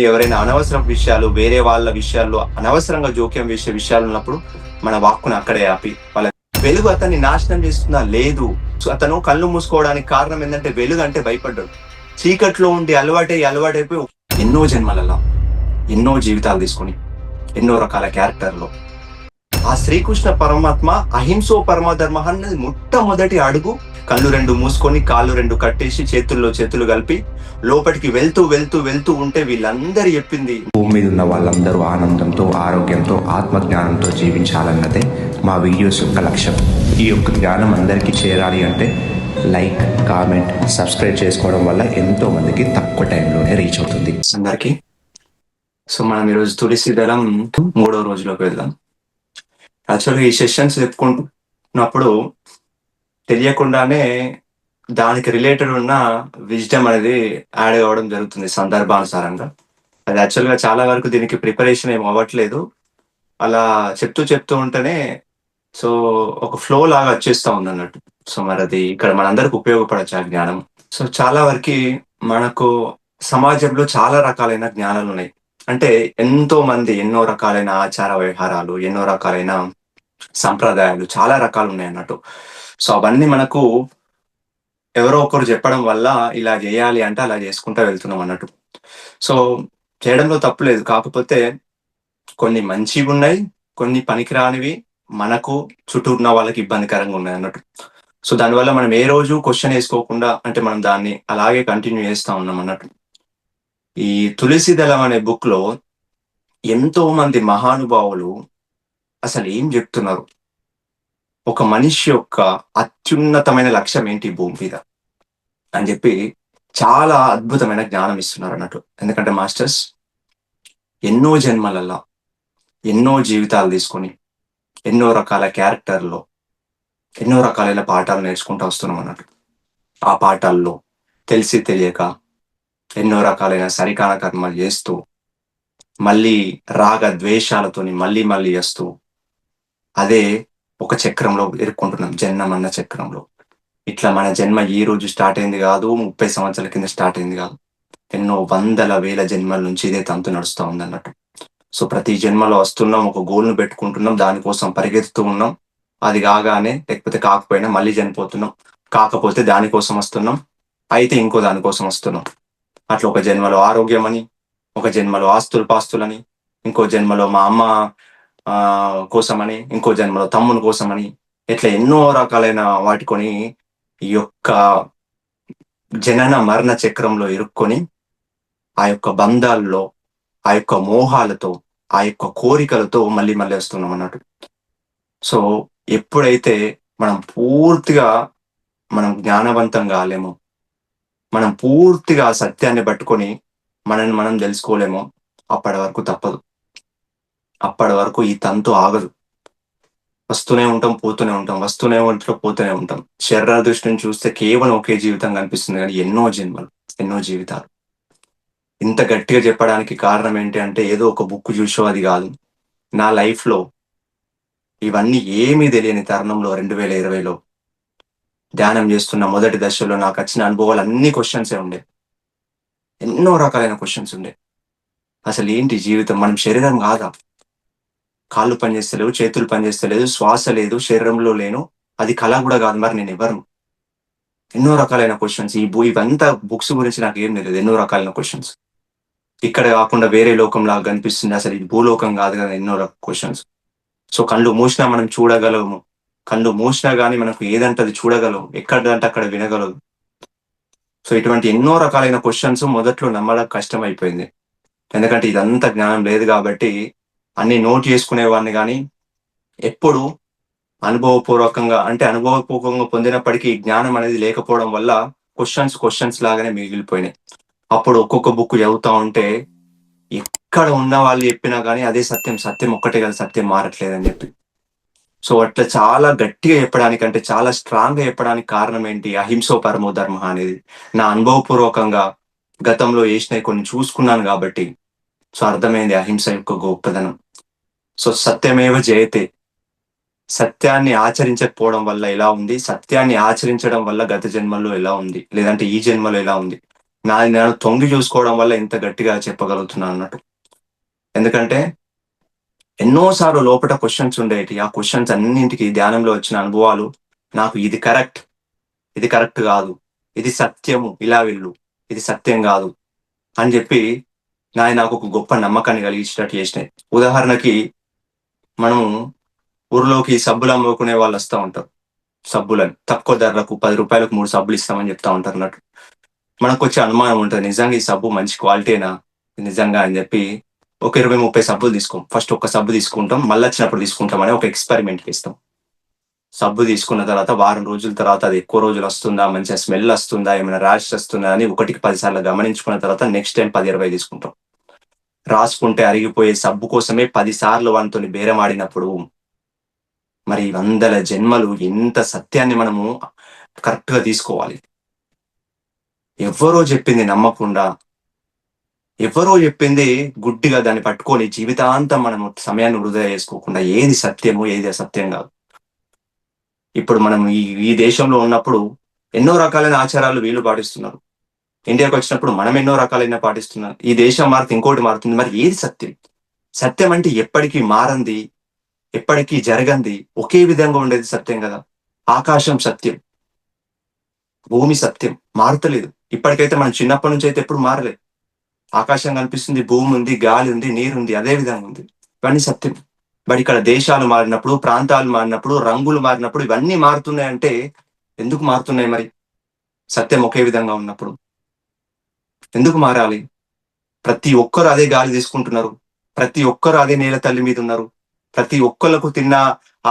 ఎవరైనా అనవసరం విషయాలు, వేరే వాళ్ళ విషయాల్లో అనవసరంగా జోక్యం వేసే విషయాలు ఉన్నప్పుడు మన వాక్కును అక్కడే ఆపి వాళ్ళ వెలుగు అతన్ని నాశనం చేస్తుందా? లేదు. సో అతను కళ్ళు మూసుకోవడానికి కారణం ఏంటంటే వెలుగు అంటే భయపడ్డాడు. చీకట్లో ఉండి అలవాటైపోయి ఎన్నో జన్మలలో ఎన్నో జీవితాలు తీసుకొని ఎన్నో రకాల క్యారెక్టర్లో ఆ శ్రీకృష్ణ పరమాత్మ అహింసో పరమధర్మ అన్నది మొట్టమొదటి అడుగు. కళ్ళు రెండు మూసుకొని కాళ్ళు రెండు కట్టేసి చేతుల్లో చేతులు కలిపి లోపలికి వెళ్తూ వెళ్తూ వెళ్తూ ఉంటే వీళ్ళందరూ చెప్పింది, భూమి మీద ఉన్న వాళ్ళందరూ ఆనందంతో, ఆరోగ్యంతో, ఆత్మజ్ఞానంతో జీవించాలన్నదే మా వీడియోస్ యొక్క లక్ష్యం. ఈ యొక్క జ్ఞానం అందరికీ చేరాలి అంటే లైక్, కామెంట్, సబ్స్క్రైబ్ చేసుకోవడం వల్ల ఎంతో మందికి తక్కువ టైంలోనే రీచ్ అవుతుంది అందరికీ. సో మనం ఈరోజు తులసి దళం 3వ రోజులోకి వెళ్దాం. యాక్చువల్గా ఈ సెషన్స్ చెప్పుకుంటున్నప్పుడు తెలియకుండానే దానికి రిలేటెడ్ ఉన్న విజ్డమ్ అనేది యాడ్ అవ్వడం జరుగుతుంది సందర్భానుసారంగా. అది యాక్చువల్గా చాలా వరకు దీనికి ప్రిపరేషన్ ఏం అవ్వట్లేదు, అలా చెప్తూ ఉంటేనే సో ఒక ఫ్లో లాగా వచ్చేస్తా ఉంది అన్నట్టు. సో మరి అది ఇక్కడ మనందరికి ఉపయోగపడచ్చు ఆ జ్ఞానం. సో చాలా వరకు మనకు సమాజంలో చాలా రకాలైన జ్ఞానాలు ఉన్నాయి. అంటే ఎంతో మంది ఎన్నో రకాలైన ఆచార వ్యవహారాలు, ఎన్నో రకాలైన సంప్రదాయాలు, చాలా రకాలు ఉన్నాయి అన్నట్టు. సో అవన్నీ మనకు ఎవరో ఒకరు చెప్పడం వల్ల ఇలా చేయాలి అంటే అలా చేసుకుంటూ వెళ్తున్నాం అన్నట్టు. సో చేయడంలో తప్పు లేదు, కాకపోతే కొన్ని మంచివి ఉన్నాయి, కొన్ని పనికిరానివి మనకు చుట్టూ ఉన్న వాళ్ళకి ఇబ్బందికరంగా ఉన్నాయి అన్నట్టు. సో దానివల్ల మనం ఏ రోజు క్వశ్చన్ వేసుకోకుండా అంటే మనం దాన్ని అలాగే కంటిన్యూ చేస్తా ఉన్నాం అన్నట్టు. ఈ తులసి దళం అనే బుక్ లో ఎంతో మంది మహానుభావులు అసలు ఏం చెప్తున్నారు, ఒక మనిషి యొక్క అత్యున్నతమైన లక్ష్యం ఏంటి భూమి మీద అని చెప్పి చాలా అద్భుతమైన జ్ఞానం ఇస్తున్నారు అన్నట్టు. ఎందుకంటే మాస్టర్స్ ఎన్నో జన్మలలో ఎన్నో జీవితాలు తీసుకొని ఎన్నో రకాల క్యారెక్టర్లో ఎన్నో రకాలైన పాఠాలు నేర్చుకుంటూ వస్తున్నాం అన్నట్టు. ఆ పాఠాల్లో తెలిసి తెలియక ఎన్నో రకాలైన సరికాన కర్మలు చేస్తూ మళ్ళీ రాగ ద్వేషాలతోని మళ్ళీ చేస్తూ అదే ఒక చక్రంలో ఇరుక్కుంటున్నాం, జన్మం అన్న చక్రంలో. ఇట్లా మన జన్మ ఈ రోజు స్టార్ట్ అయింది కాదు, 30 సంవత్సరాల కింద స్టార్ట్ అయింది కాదు, ఎన్నో వందల వేల జన్మల నుంచి ఇదే తంతు నడుస్తూ ఉంది అన్నట్టు. సో ప్రతి జన్మలో వస్తున్నాం, ఒక గోల్ను పెట్టుకుంటున్నాం, దానికోసం పరిగెత్తుతూ ఉన్నాం. అది కాగానే లేకపోతే కాకపోయినా మళ్ళీ చనిపోతున్నాం, కాకపోతే దానికోసం వస్తున్నాం, అయితే ఇంకో దానికోసం వస్తున్నాం. అట్లా ఒక జన్మలో ఆరోగ్యం అని, ఒక జన్మలో పాస్తులని, ఇంకో జన్మలో మా అమ్మ కోసమని, ఇంకో జన్మలో తమ్ముని కోసమని, ఇట్లా ఎన్నో రకాలైన వాటికొని ఈ యొక్క జనన మరణ చక్రంలో ఇరుక్కొని ఆ యొక్క బంధాల్లో, ఆ యొక్క మోహాలతో, ఆ యొక్క కోరికలతో మళ్ళీ వస్తున్నాం అన్నట్టు. సో ఎప్పుడైతే మనం పూర్తిగా మనం జ్ఞానవంతం కాలేమో, మనం పూర్తిగా సత్యాన్ని పట్టుకొని మనల్ని మనం తెలుసుకోలేమో, అప్పటి వరకు తప్పదు. అప్పటి వరకు ఈ తంతు ఆగదు. వస్తూనే ఉంటాం, పోతూనే ఉంటాం, వస్తూనే ఉంటాం, పోతూనే ఉంటాం. శరీర దృష్టిని చూస్తే కేవలం ఒకే జీవితం కనిపిస్తుంది, కానీ ఎన్నో జన్మలు, ఎన్నో జీవితాలు. ఇంత గట్టిగా చెప్పడానికి కారణం ఏంటి అంటే ఏదో ఒక బుక్ చూసో అది కాదు. నా లైఫ్లో ఇవన్నీ ఏమీ తెలియని తరుణంలో 2020లో ధ్యానం చేస్తున్న మొదటి దశలో నాకు వచ్చిన అనుభవాలు అన్ని క్వశ్చన్సే ఉండే. ఎన్నో రకాలైన క్వశ్చన్స్ ఉండే. అసలు ఏంటి జీవితం? మనం శరీరం కాదా? కాళ్ళు పనిచేస్తలేవు, చేతులు పనిచేస్తలేదు, శ్వాస లేదు, శరీరంలో లేను, అది కళ కూడా కాదు, మరి నేను ఎవరు? ఎన్నో రకాలైన క్వశ్చన్స్. ఇవంతా బుక్స్ గురించి నాకు ఏం తెలియదు. ఎన్నో రకాలైన క్వశ్చన్స్. ఇక్కడ కాకుండా వేరే లోకంలాగా కనిపిస్తుంది, అసలు ఇది భూలోకం కాదు కదా, ఎన్నో క్వశ్చన్స్. సో కళ్ళు మూసినా మనం చూడగలము, కళ్ళు మూసినా కానీ మనకు ఏదంటే అది చూడగలవు, ఎక్కడంటే అక్కడ వినగలవు. సో ఇటువంటి ఎన్నో రకాలైన క్వశ్చన్స్ మొదట్లో నమ్మడం కష్టం అయిపోయింది. ఎందుకంటే ఇదంతా జ్ఞానం లేదు కాబట్టి అన్ని నోట్ చేసుకునేవాడిని, కానీ ఎప్పుడు అనుభవపూర్వకంగా పొందినప్పటికీ జ్ఞానం అనేది లేకపోవడం వల్ల క్వశ్చన్స్ లాగానే మిగిలిపోయినాయి. అప్పుడు ఒక్కొక్క బుక్ చదువుతా ఉంటే ఎక్కడ ఉన్న వాళ్ళు చెప్పినా కానీ అదే సత్యం ఒక్కటే కదా, సత్యం మారట్లేదని చెప్పి. సో అట్లా చాలా గట్టిగా చెప్పడానికి, అంటే చాలా స్ట్రాంగ్ గా చెప్పడానికి కారణం ఏంటి? అహింసో పరమో ధర్మ అనేది నా అనుభవపూర్వకంగా గతంలో చేసినవి కొన్ని చూసుకున్నాను కాబట్టి సో అర్థమైంది అహింస యొక్క గొప్పదనం. సో సత్యమేవ జయతే, సత్యాన్ని ఆచరించకపోవడం వల్ల ఎలా ఉంది, సత్యాన్ని ఆచరించడం వల్ల గత జన్మల్లో ఎలా ఉంది, లేదంటే ఈ జన్మలో ఎలా ఉంది. నేను తొంగి చూసుకోవడం వల్ల ఇంత గట్టిగా చెప్పగలుగుతున్నాను అన్నట్టు. ఎందుకంటే ఎన్నోసార్లు లోపల క్వశ్చన్స్ ఉండేటి. ఆ క్వశ్చన్స్ అన్నింటికి ధ్యానంలో వచ్చిన అనుభవాలు నాకు ఇది కరెక్ట్, ఇది కరెక్ట్ కాదు, ఇది సత్యము, ఇలా వెళ్ళు, ఇది సత్యం కాదు అని చెప్పి నాకు ఒక గొప్ప నమ్మకాన్ని కలిగించేటట్టు చేసినాయి. ఉదాహరణకి మనము ఊర్లోకి సబ్బులు అమ్ముకునే వాళ్ళు వస్తూ ఉంటారు. సబ్బులని తక్కువ ధరలకు 10 రూపాయలకు 3 సబ్బులు ఇస్తామని చెప్తా ఉంటారు అన్నట్టు. మనకు వచ్చే అనుమానం ఉంటుంది, నిజంగా ఈ సబ్బు మంచి క్వాలిటీనా నిజంగా అని చెప్పి ఒక 20-30 సబ్బులు తీసుకోం. ఫస్ట్ ఒక సబ్బు తీసుకుంటాం, మళ్ళీ వచ్చినప్పుడు తీసుకుంటాం అని ఒక ఎక్స్పెరిమెంట్కి ఇస్తాం. సబ్బు తీసుకున్న తర్వాత వారం రోజుల తర్వాత అది ఎక్కువ రోజులు వస్తుందా, మంచిగా స్మెల్ వస్తుందా, ఏమైనా ర్యాష్ వస్తుందా అని 1-10 సార్లు గమనించుకున్న తర్వాత నెక్స్ట్ టైం 10-20 తీసుకుంటాం. రాసుకుంటే అరిగిపోయే సబ్బు కోసమే 10 సార్లు వాటితో బేరం ఆడినప్పుడు మరి వందల జన్మలు ఎంత సత్యాన్ని మనము కరెక్ట్ గా తీసుకోవాలి. ఎవరో చెప్పింది నమ్మకుండా, ఎవరో చెప్పింది గుడ్డిగా దాన్ని పట్టుకొని జీవితాంతం మనము సమయాన్ని వృధా చేసుకోకుండా ఏది సత్యమో ఏది అసత్యం కాదు. ఇప్పుడు మనం ఈ దేశంలో ఉన్నప్పుడు ఎన్నో రకాలైన ఆచారాలు వీళ్ళు పాటిస్తున్నారు. ఇండియాకి వచ్చినప్పుడు మనం ఎన్నో రకాలైన పాటిస్తున్నాం. ఈ దేశం మారితే ఇంకోటి మారుతుంది. మరి ఏది సత్యం? సత్యం అంటే ఎప్పటికీ మారంది, ఎప్పటికీ జరగంది, ఒకే విధంగా ఉండేది సత్యం కదా. ఆకాశం సత్యం, భూమి సత్యం, మారుతలేదు. ఇప్పటికైతే మనం చిన్నప్పటి నుంచి అయితే ఎప్పుడు మారలేదు. ఆకాశం కనిపిస్తుంది, భూమి ఉంది, గాలి ఉంది, నీరు ఉంది, అదే విధంగా ఉంది. ఇవన్నీ సత్యం. బట్ ఇక్కడ దేశాలు మారినప్పుడు, ప్రాంతాలు మారినప్పుడు, రంగులు మారినప్పుడు ఇవన్నీ మారుతున్నాయి. అంటే ఎందుకు మారుతున్నాయి? మరి సత్యం ఒకే విధంగా ఉన్నప్పుడు ఎందుకు మారాలి? ప్రతి ఒక్కరు అదే గాలి తీసుకుంటున్నారు, ప్రతి ఒక్కరు అదే నేల తల్లి మీద ఉన్నారు, ప్రతి ఒక్కళ్ళకు తిన్న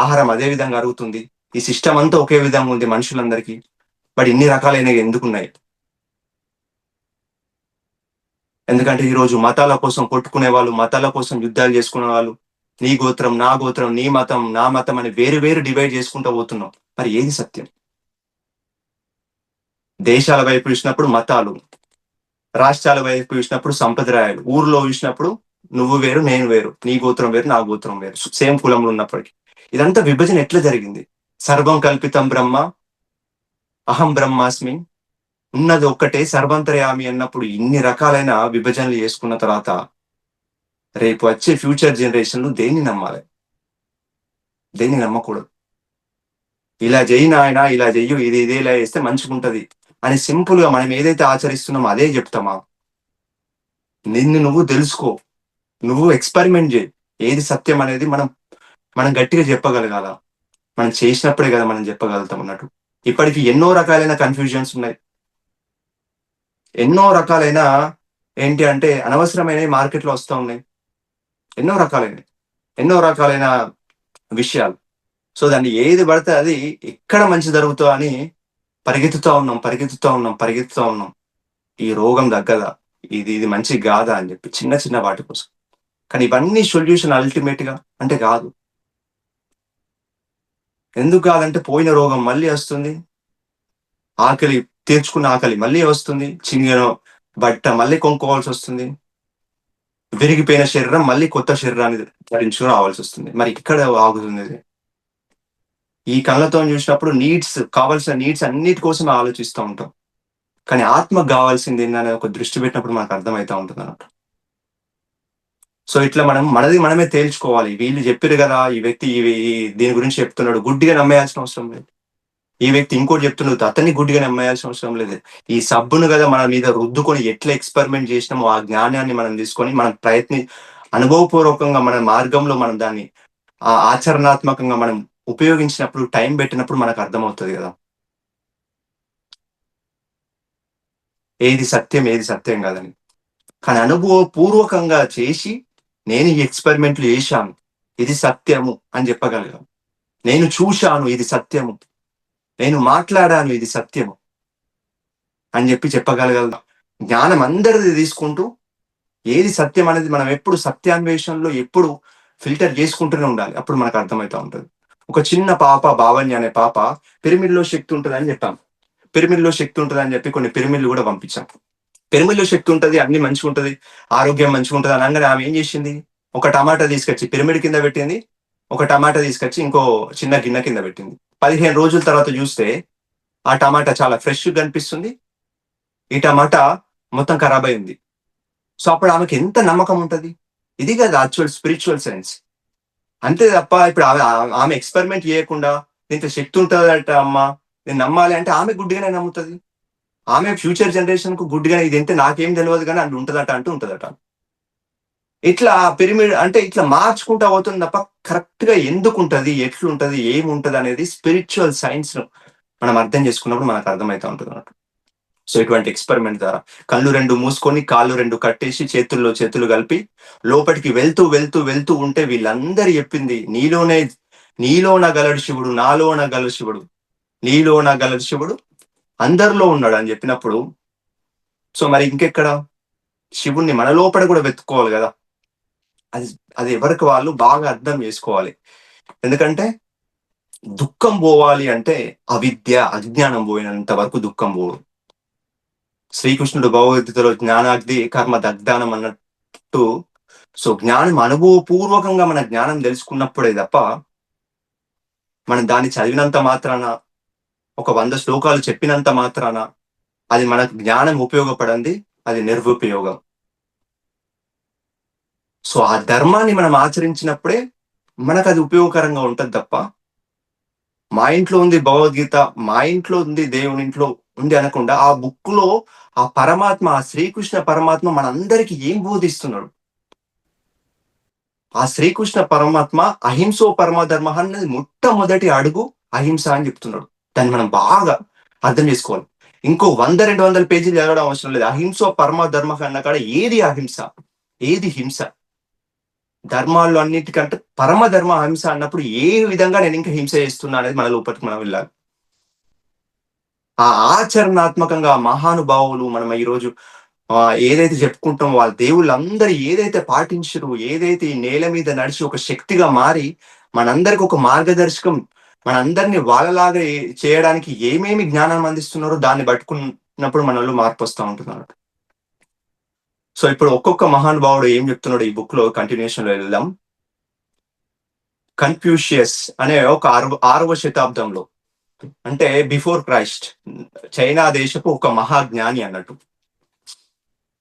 ఆహారం అదే విధంగా అరుగుతుంది. ఈ సిస్టమ్ అంతా ఒకే విధంగా ఉంది మనుషులందరికీ. బట్ ఇన్ని రకాలైనవి ఎందుకున్నాయి? ఎందుకంటే ఈరోజు మతాల కోసం కొట్టుకునే వాళ్ళు, మతాల కోసం యుద్ధాలు చేసుకునే వాళ్ళు, నీ గోత్రం నా గోత్రం, నీ మతం నా మతం అని వేరు వేరు డివైడ్ చేసుకుంటూ పోతున్నాం. మరి ఏది సత్యం? దేశాల వైపు చూసినప్పుడు మతాలు, రాష్ట్రాల వైపు చూసినప్పుడు సంప్రదాయాలు, ఊర్లో చూసినప్పుడు నువ్వు వేరు నేను వేరు, నీ గోత్రం వేరు నా గోత్రం వేరు, సేమ్ కులంలో ఉన్నప్పటికీ. ఇదంతా విభజన ఎట్లా జరిగింది? సర్వం కల్పితం బ్రహ్మ, అహం బ్రహ్మాస్మి, ఉన్నది ఒక్కటే సర్వంతర్యామి అన్నప్పుడు ఇన్ని రకాలైన విభజనలు చేసుకున్న తర్వాత రేపు వచ్చే ఫ్యూచర్ జనరేషన్లు దేన్ని నమ్మాలి, దేన్ని నమ్మకూడదు? ఇలా చెయ్యి నాయన, ఇలా చెయ్యు, ఇది ఇదేలా చేస్తే మంచిగుంటది అని సింపుల్ గా మనం ఏదైతే ఆచరిస్తున్నామో అదే చెప్తామా? నిన్ను నువ్వు తెలుసుకో, నువ్వు ఎక్స్పెరిమెంట్ చేయి. ఏది సత్యం అనేది మనం గట్టిగా చెప్పగలగాల. మనం చేసినప్పుడే కదా మనం చెప్పగలుగుతాం అన్నట్టు. ఇప్పటికి ఎన్నో రకాలైన కన్ఫ్యూజన్స్ ఉన్నాయి, ఎన్నో రకాలైన ఏంటి అంటే అనవసరమైన మార్కెట్లో వస్తూ ఉన్నాయి, ఎన్నో రకాలైన విషయాలు. సో దాన్ని ఏది పడితే అది ఎక్కడ మంచి జరుగుతా అని పరిగెత్తుతా ఉన్నాం. ఈ రోగం తగ్గదా, ఇది మంచి కాదా అని చెప్పి చిన్న చిన్న వాటి కోసం. కానీ ఇవన్నీ సొల్యూషన్ అల్టిమేట్ గా అంటే కాదు. ఎందుకు కాదంటే పోయిన రోగం మళ్ళీ వస్తుంది, ఆకలి తీర్చుకున్న ఆకలి మళ్ళీ వస్తుంది, చిన్న బట్ట మళ్ళీ కొనుక్కోవాల్సి వస్తుంది, విరిగిపోయిన శరీరం మళ్ళీ కొత్త శరీరాన్ని ధరించుకుని రావాల్సి వస్తుంది. మరి ఇక్కడ ఆగుతుంది. ఈ కళ్ళతో చూసినప్పుడు కావాల్సిన నీడ్స్ అన్నిటి కోసం ఆలోచిస్తూ ఉంటాం. కానీ ఆత్మకు కావాల్సింది ఏంటనే ఒక దృష్టి పెట్టినప్పుడు మనకు అర్థమవుతా ఉంటుంది అన్నట్టు. సో ఇట్లా మనది మనమే తేల్చుకోవాలి. వీళ్ళు చెప్పారు కదా, ఈ వ్యక్తి దీని గురించి చెప్తున్నాడు, గుడ్డిగా నమ్మేయాల్సిన అవసరం లేదు. ఈ వ్యక్తి ఇంకోటి చెప్తున్నాడు, అతన్ని గుడ్డిగా నమ్మేయాల్సిన అవసరం లేదు. ఈ సబ్బును కదా మన మీద రుద్దుకొని ఎట్లా ఎక్స్పెరిమెంట్ చేసినామో ఆ జ్ఞానాన్ని మనం తీసుకొని మనం అనుభవపూర్వకంగా మన మార్గంలో మనం దాన్ని ఆచరణాత్మకంగా మనం ఉపయోగించినప్పుడు, టైం పెట్టినప్పుడు మనకు అర్థమవుతుంది కదా ఏది సత్యం కాదని. కానీ అనుభవపూర్వకంగా చేసి నేను ఈ ఎక్స్పెరిమెంట్లు చేశాను, ఇది సత్యము అని చెప్పగలిగాను. నేను చూశాను, ఇది సత్యము. నేను మాట్లాడాను, ఇది సత్యము అని చెప్పగలగాలి. జ్ఞానం అందరిది తీసుకుంటూ ఏది సత్యం అనేది మనం ఎప్పుడు సత్యాన్వేషణలో ఎప్పుడు ఫిల్టర్ చేసుకుంటూనే ఉండాలి. అప్పుడు మనకు అర్థమవుతా ఉంటుంది. ఒక చిన్న పాప, భావన్య అనే పాప, పిరమిడ్లో శక్తి ఉంటుందని చెప్పాం. పిరమిడ్లో శక్తి ఉంటుందని చెప్పి కొన్ని పిరమిడ్లు కూడా పంపించాం. పిరమిడ్లో శక్తి ఉంటుంది, అన్ని మంచిగా ఉంటుంది, ఆరోగ్యం మంచిగా ఉంటుంది అనగానే ఆమె ఏం చేసింది? ఒక టమాటా తీసుకొచ్చి పిరమిడ్ కింద పెట్టింది, ఒక టమాటా తీసుకొచ్చి ఇంకో చిన్న గిన్నె కింద పెట్టింది. 15 రోజుల తర్వాత చూస్తే ఆ టమాటా చాలా ఫ్రెష్ కనిపిస్తుంది. ఈ టమాటా మొత్తం ఖరాబ్ అయింది. సో అప్పుడు ఆమెకి ఎంత నమ్మకం ఉంటది? ఇది కదా యాక్చువల్ స్పిరిచువల్ సైన్స్. అంతే తప్ప ఇప్పుడు ఆమె ఎక్స్పెరిమెంట్ చేయకుండా దీంట్లో శక్తి ఉంటుందట అమ్మా, నేను నమ్మాలి అంటే ఆమె గుడ్డిగానే నమ్ముతుంది. ఆమె ఫ్యూచర్ జనరేషన్ కు గుడ్డిగా ఇది ఎంత నాకేం తెలియదు కానీ అంటూ ఉంటుందట అంటూ ఉంటుందట. ఇట్లా పిరమిడ్ అంటే ఇట్లా మార్చుకుంటా పోతుంది తప్ప కరెక్ట్ గా ఎందుకు ఉంటది, ఎట్లుంటది, ఏముంటది అనేది స్పిరిచువల్ సైన్స్ మనం అర్థం చేసుకున్నప్పుడు మనకు అర్థమవుతా ఉంటుంది అన్నట్టు. సో ఇటువంటి ఎక్స్పెరిమెంట్ ద్వారా కళ్ళు 2 మూసుకొని కాళ్ళు 2 కట్టేసి చేతుల్లో చేతులు కలిపి లోపలికి వెళ్తూ వెళ్తూ వెళ్తూ ఉంటే వీళ్ళందరూ చెప్పింది నీలోన గలడు శివుడు, నాలోన గలడు శివుడు, నీలోన గలడు శివుడు అందరిలో ఉన్నాడు అని చెప్పినప్పుడు సో మరి ఇంకెక్కడ శివుణ్ణి మన లోపల కూడా వెతుక్కోవాలి కదా. అది అది ఎవరికి వాళ్ళు బాగా అర్థం చేసుకోవాలి. ఎందుకంటే దుఃఖం పోవాలి అంటే అవిద్య, అజ్ఞానం పోయినంత వరకు దుఃఖం పోదు. శ్రీకృష్ణుడు భగవద్గీతలో జ్ఞానాగ్ది కర్మ దగ్ధానం అన్నట్టు, సో జ్ఞానం అనుభవపూర్వకంగా మన జ్ఞానం తెలుసుకున్నప్పుడే తప్ప మనం దాన్ని చదివినంత మాత్రాన, ఒక 100 శ్లోకాలు చెప్పినంత మాత్రాన అది మనకు జ్ఞానం ఉపయోగపడంది, అది నిర్వుపయోగం. సో ఆ ధర్మాన్ని మనం ఆచరించినప్పుడే మనకు అది ఉపయోగకరంగా ఉంటది తప్ప మా ఇంట్లో ఉంది భగవద్గీత, మా ఇంట్లో ఉంది దేవుని ఇంట్లో ఉంది అనకుండా ఆ బుక్ లో ఆ పరమాత్మ, ఆ శ్రీకృష్ణ పరమాత్మ మనందరికి ఏం బోధిస్తున్నాడు. ఆ శ్రీకృష్ణ పరమాత్మ అహింసో పరమధర్మ అన్నది మొట్టమొదటి అడుగు అహింస అని చెప్తున్నాడు. దాన్ని మనం బాగా అర్థం చేసుకోవాలి. ఇంకో 100-200 పేజీలు చదవడం అవసరం లేదు. అహింసో పరమధర్మ అన్న కాడ ఏది అహింస, ఏది హింస? ధర్మాల్లో అన్నిటికంటే పరమధర్మ అహింస అన్నప్పుడు ఏ విధంగా నేను ఇంకా హింస చేస్తున్నా అనేది మన లోపలికి మనం వెళ్ళాలి. ఆ ఆచరణాత్మకంగా మహానుభావులు మనం ఈరోజు ఏదైతే చెప్పుకుంటామో వాళ్ళ దేవుళ్ళందరూ ఏదైతే పాటించరు, ఏదైతే ఈ నేల మీద నడిచి ఒక శక్తిగా మారి మనందరికి ఒక మార్గదర్శకం, మనందరినీ వాళ్ళలాగా చేయడానికి ఏమేమి జ్ఞానం అందిస్తున్నారో దాన్ని పట్టుకున్నప్పుడు మనలో మార్పు వస్తూ ఉంటున్నారు. సో ఇప్పుడు ఒక్కొక్క మహానుభావుడు ఏం చెప్తున్నాడు ఈ బుక్ లో కంటిన్యూషన్ లో వెళ్దాం. కన్ఫ్యూషియస్ అనే ఒక 6వ శతాబ్దంలో, అంటే బిఫోర్ క్రైస్ట్, చైనా దేశపు ఒక మహాజ్ఞాని అన్నట్టు.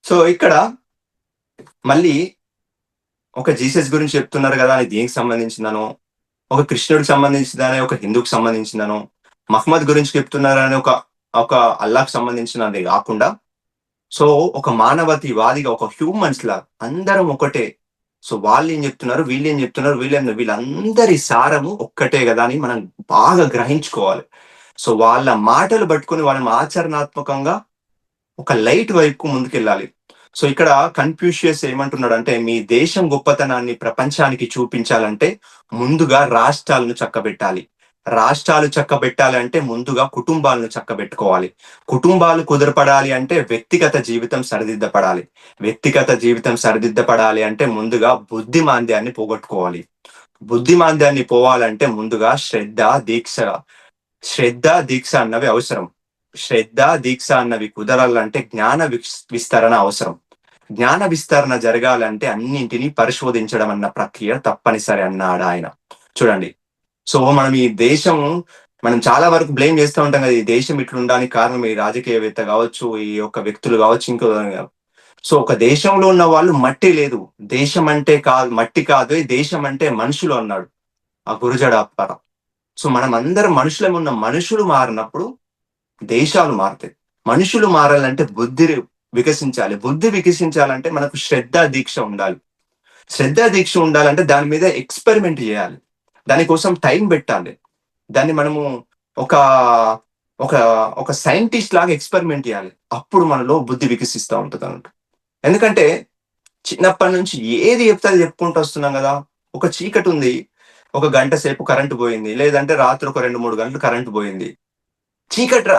సో ఇక్కడ మళ్ళీ ఒక జీసస్ గురించి చెప్తున్నారు కదా, అది దేనికి సంబంధించిందనో, ఒక కృష్ణుడికి సంబంధించిందనే, ఒక హిందూకి సంబంధించిందనో, మహమ్మద్ గురించి చెప్తున్నారని ఒక అల్లాహ్కి సంబంధించినది కాకుండా, సో ఒక మానవతివాదిగా, ఒక హ్యూమన్స్ లా అందరం ఒకటే. సో వాళ్ళు ఏం చెప్తున్నారు, వీళ్ళు ఏం చెప్తున్నారు, వీళ్ళందరి సారము ఒక్కటే కదా అని మనం బాగా గ్రహించుకోవాలి. సో వాళ్ళ మాటలు పట్టుకొని వాళ్ళని ఆచరణాత్మకంగా ఒక లైట్ వైపుకు ముందుకెళ్ళాలి. సో ఇక్కడ కన్ఫ్యూషియస్ ఏమంటున్నాడు అంటే, మీ దేశం గొప్పతనాన్ని ప్రపంచానికి చూపించాలంటే ముందుగా రాష్ట్రాలను చక్కబెట్టాలి. రాష్ట్రాలు చక్కబెట్టాలంటే ముందుగా కుటుంబాలను చక్కబెట్టుకోవాలి. కుటుంబాలు కుదరపడాలి అంటే వ్యక్తిగత జీవితం సరిదిద్దపడాలి. వ్యక్తిగత జీవితం సరిదిద్దపడాలి అంటే ముందుగా బుద్ధిమాంద్యాన్ని పోగొట్టుకోవాలి. బుద్ధిమాంద్యాన్ని పోవాలంటే ముందుగా శ్రద్ధ దీక్ష అన్నవి అవసరం. శ్రద్ధ దీక్ష అన్నవి కుదరాలంటే జ్ఞాన విస్తరణ అవసరం. జ్ఞాన విస్తరణ జరగాలంటే అన్నింటినీ పరిశోధించడం అన్న ప్రక్రియ తప్పనిసరి అన్నాడు ఆయన. చూడండి, సో మనం ఈ దేశం, మనం చాలా వరకు బ్లేమ్ చేస్తూ ఉంటాం కదా, ఈ దేశం ఇట్లుండడానికి కారణం ఈ రాజకీయవేత్త కావచ్చు, ఈ యొక్క వ్యక్తులు కావచ్చు, ఇంకో. సో ఒక దేశంలో ఉన్న వాళ్ళు మట్టి లేదు, దేశం అంటే కాదు, మట్టి కాదు, దేశం అంటే మనుషులు అన్నాడు ఆ గురుజడాపార. సో మనం అందరం మనుషులం, ఉన్న మనుషులు మారినప్పుడు దేశాలు మారుతాయి. మనుషులు మారాలంటే బుద్ధి వికసించాలి. బుద్ధి వికసించాలంటే మనకు శ్రద్ధ దీక్ష ఉండాలి. శ్రద్ధ దీక్ష ఉండాలంటే దాని మీద ఎక్స్పెరిమెంట్ చేయాలి, దానికోసం టైం పెట్టాలి. దాన్ని మనము ఒక ఒక ఒక సైంటిస్ట్ లాగా ఎక్స్పెరిమెంట్ చేయాలి. అప్పుడు మనలో బుద్ధి వికసిస్తూ ఉంటుంది అన్నట్టు. ఎందుకంటే చిన్నప్పటి నుంచి ఏది చెప్తే అది చెప్పుకుంటూ వస్తున్నాం కదా. ఒక చీకటి ఉంది, ఒక గంట సేపు కరెంటు పోయింది, లేదంటే రాత్రి ఒక 2-3 గంటలు కరెంటు పోయింది. చీకటి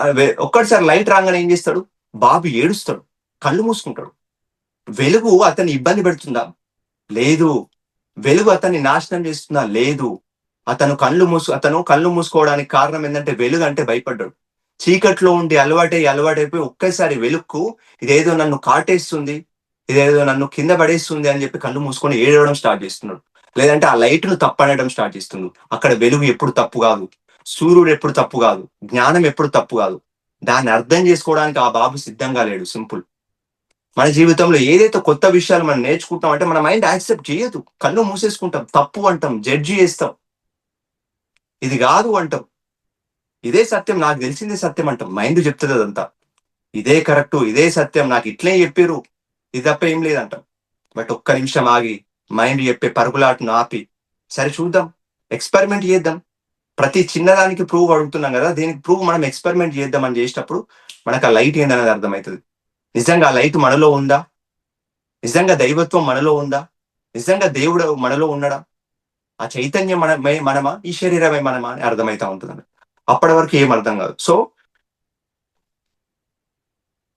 ఒక్కటిసారి లైట్ రాగానే ఏం చేస్తాడు, బాబు ఏడుస్తాడు, కళ్ళు మూసుకుంటాడు. వెలుగు అతన్ని ఇబ్బంది పెడుతుందా? లేదు. వెలుగు అతన్ని నాశనం చేస్తుందా? లేదు. అతను కళ్ళు మూసుకోవడానికి కారణం ఏంటంటే వెలుగు అంటే భయపడ్డాడు. చీకట్లో ఉండి అలవాటైపోయి ఒక్కసారి వెలుక్కు ఇదేదో నన్ను కాటేస్తుంది, ఇదేదో నన్ను కింద పడేస్తుంది అని చెప్పి కళ్ళు మూసుకొని ఏడవడం స్టార్ట్ చేస్తున్నాడు. లేదంటే ఆ లైట్ ను తప్పనడం స్టార్ట్ చేస్తున్నాడు. అక్కడ వెలుగు ఎప్పుడు తప్పు కాదు, సూర్యుడు ఎప్పుడు తప్పు కాదు, జ్ఞానం ఎప్పుడు తప్పు కాదు. దాన్ని అర్థం చేసుకోవడానికి ఆ బాబు సిద్ధంగా లేడు. సింపుల్. మన జీవితంలో ఏదైతే కొత్త విషయాలు మనం నేర్చుకుంటాం అంటే మన మైండ్ యాక్సెప్ట్ చేయదు, కళ్ళు మూసేసుకుంటాం, తప్పు అంటాం, జడ్జి చేస్తాం, ఇది కాదు అంటాం, ఇదే సత్యం, నాకు తెలిసిందే సత్యం అంటాం. మైండ్ చెప్తుంది అదంతా, ఇదే కరెక్ట్, ఇదే సత్యం, నాకు ఇట్లే చెప్పారు, ఇది తప్ప ఏం లేదంటాం. బట్ ఒక్క నిమిషం ఆగి మైండ్ చెప్పే పరుగులాటను ఆపి, సరే చూద్దాం, ఎక్స్పెరిమెంట్ చేద్దాం. ప్రతి చిన్నదానికి ప్రూవ్ అడుగుతున్నాం కదా, దీనికి ప్రూవ్ మనం ఎక్స్పెరిమెంట్ చేద్దాం అని చేసినప్పుడు మనకు ఆ లైట్ ఏందనేది అర్థమవుతుంది. నిజంగా ఆ లైట్ మనలో ఉందా? నిజంగా దైవత్వం మనలో ఉందా? నిజంగా దేవుడు మనలో ఉన్నాడా? ఆ చైతన్యం మనమా, ఈ శరీరమే మనమా అని అర్థమవుతా ఉంటుంది. అప్పటి వరకు ఏం అర్థం కాదు. సో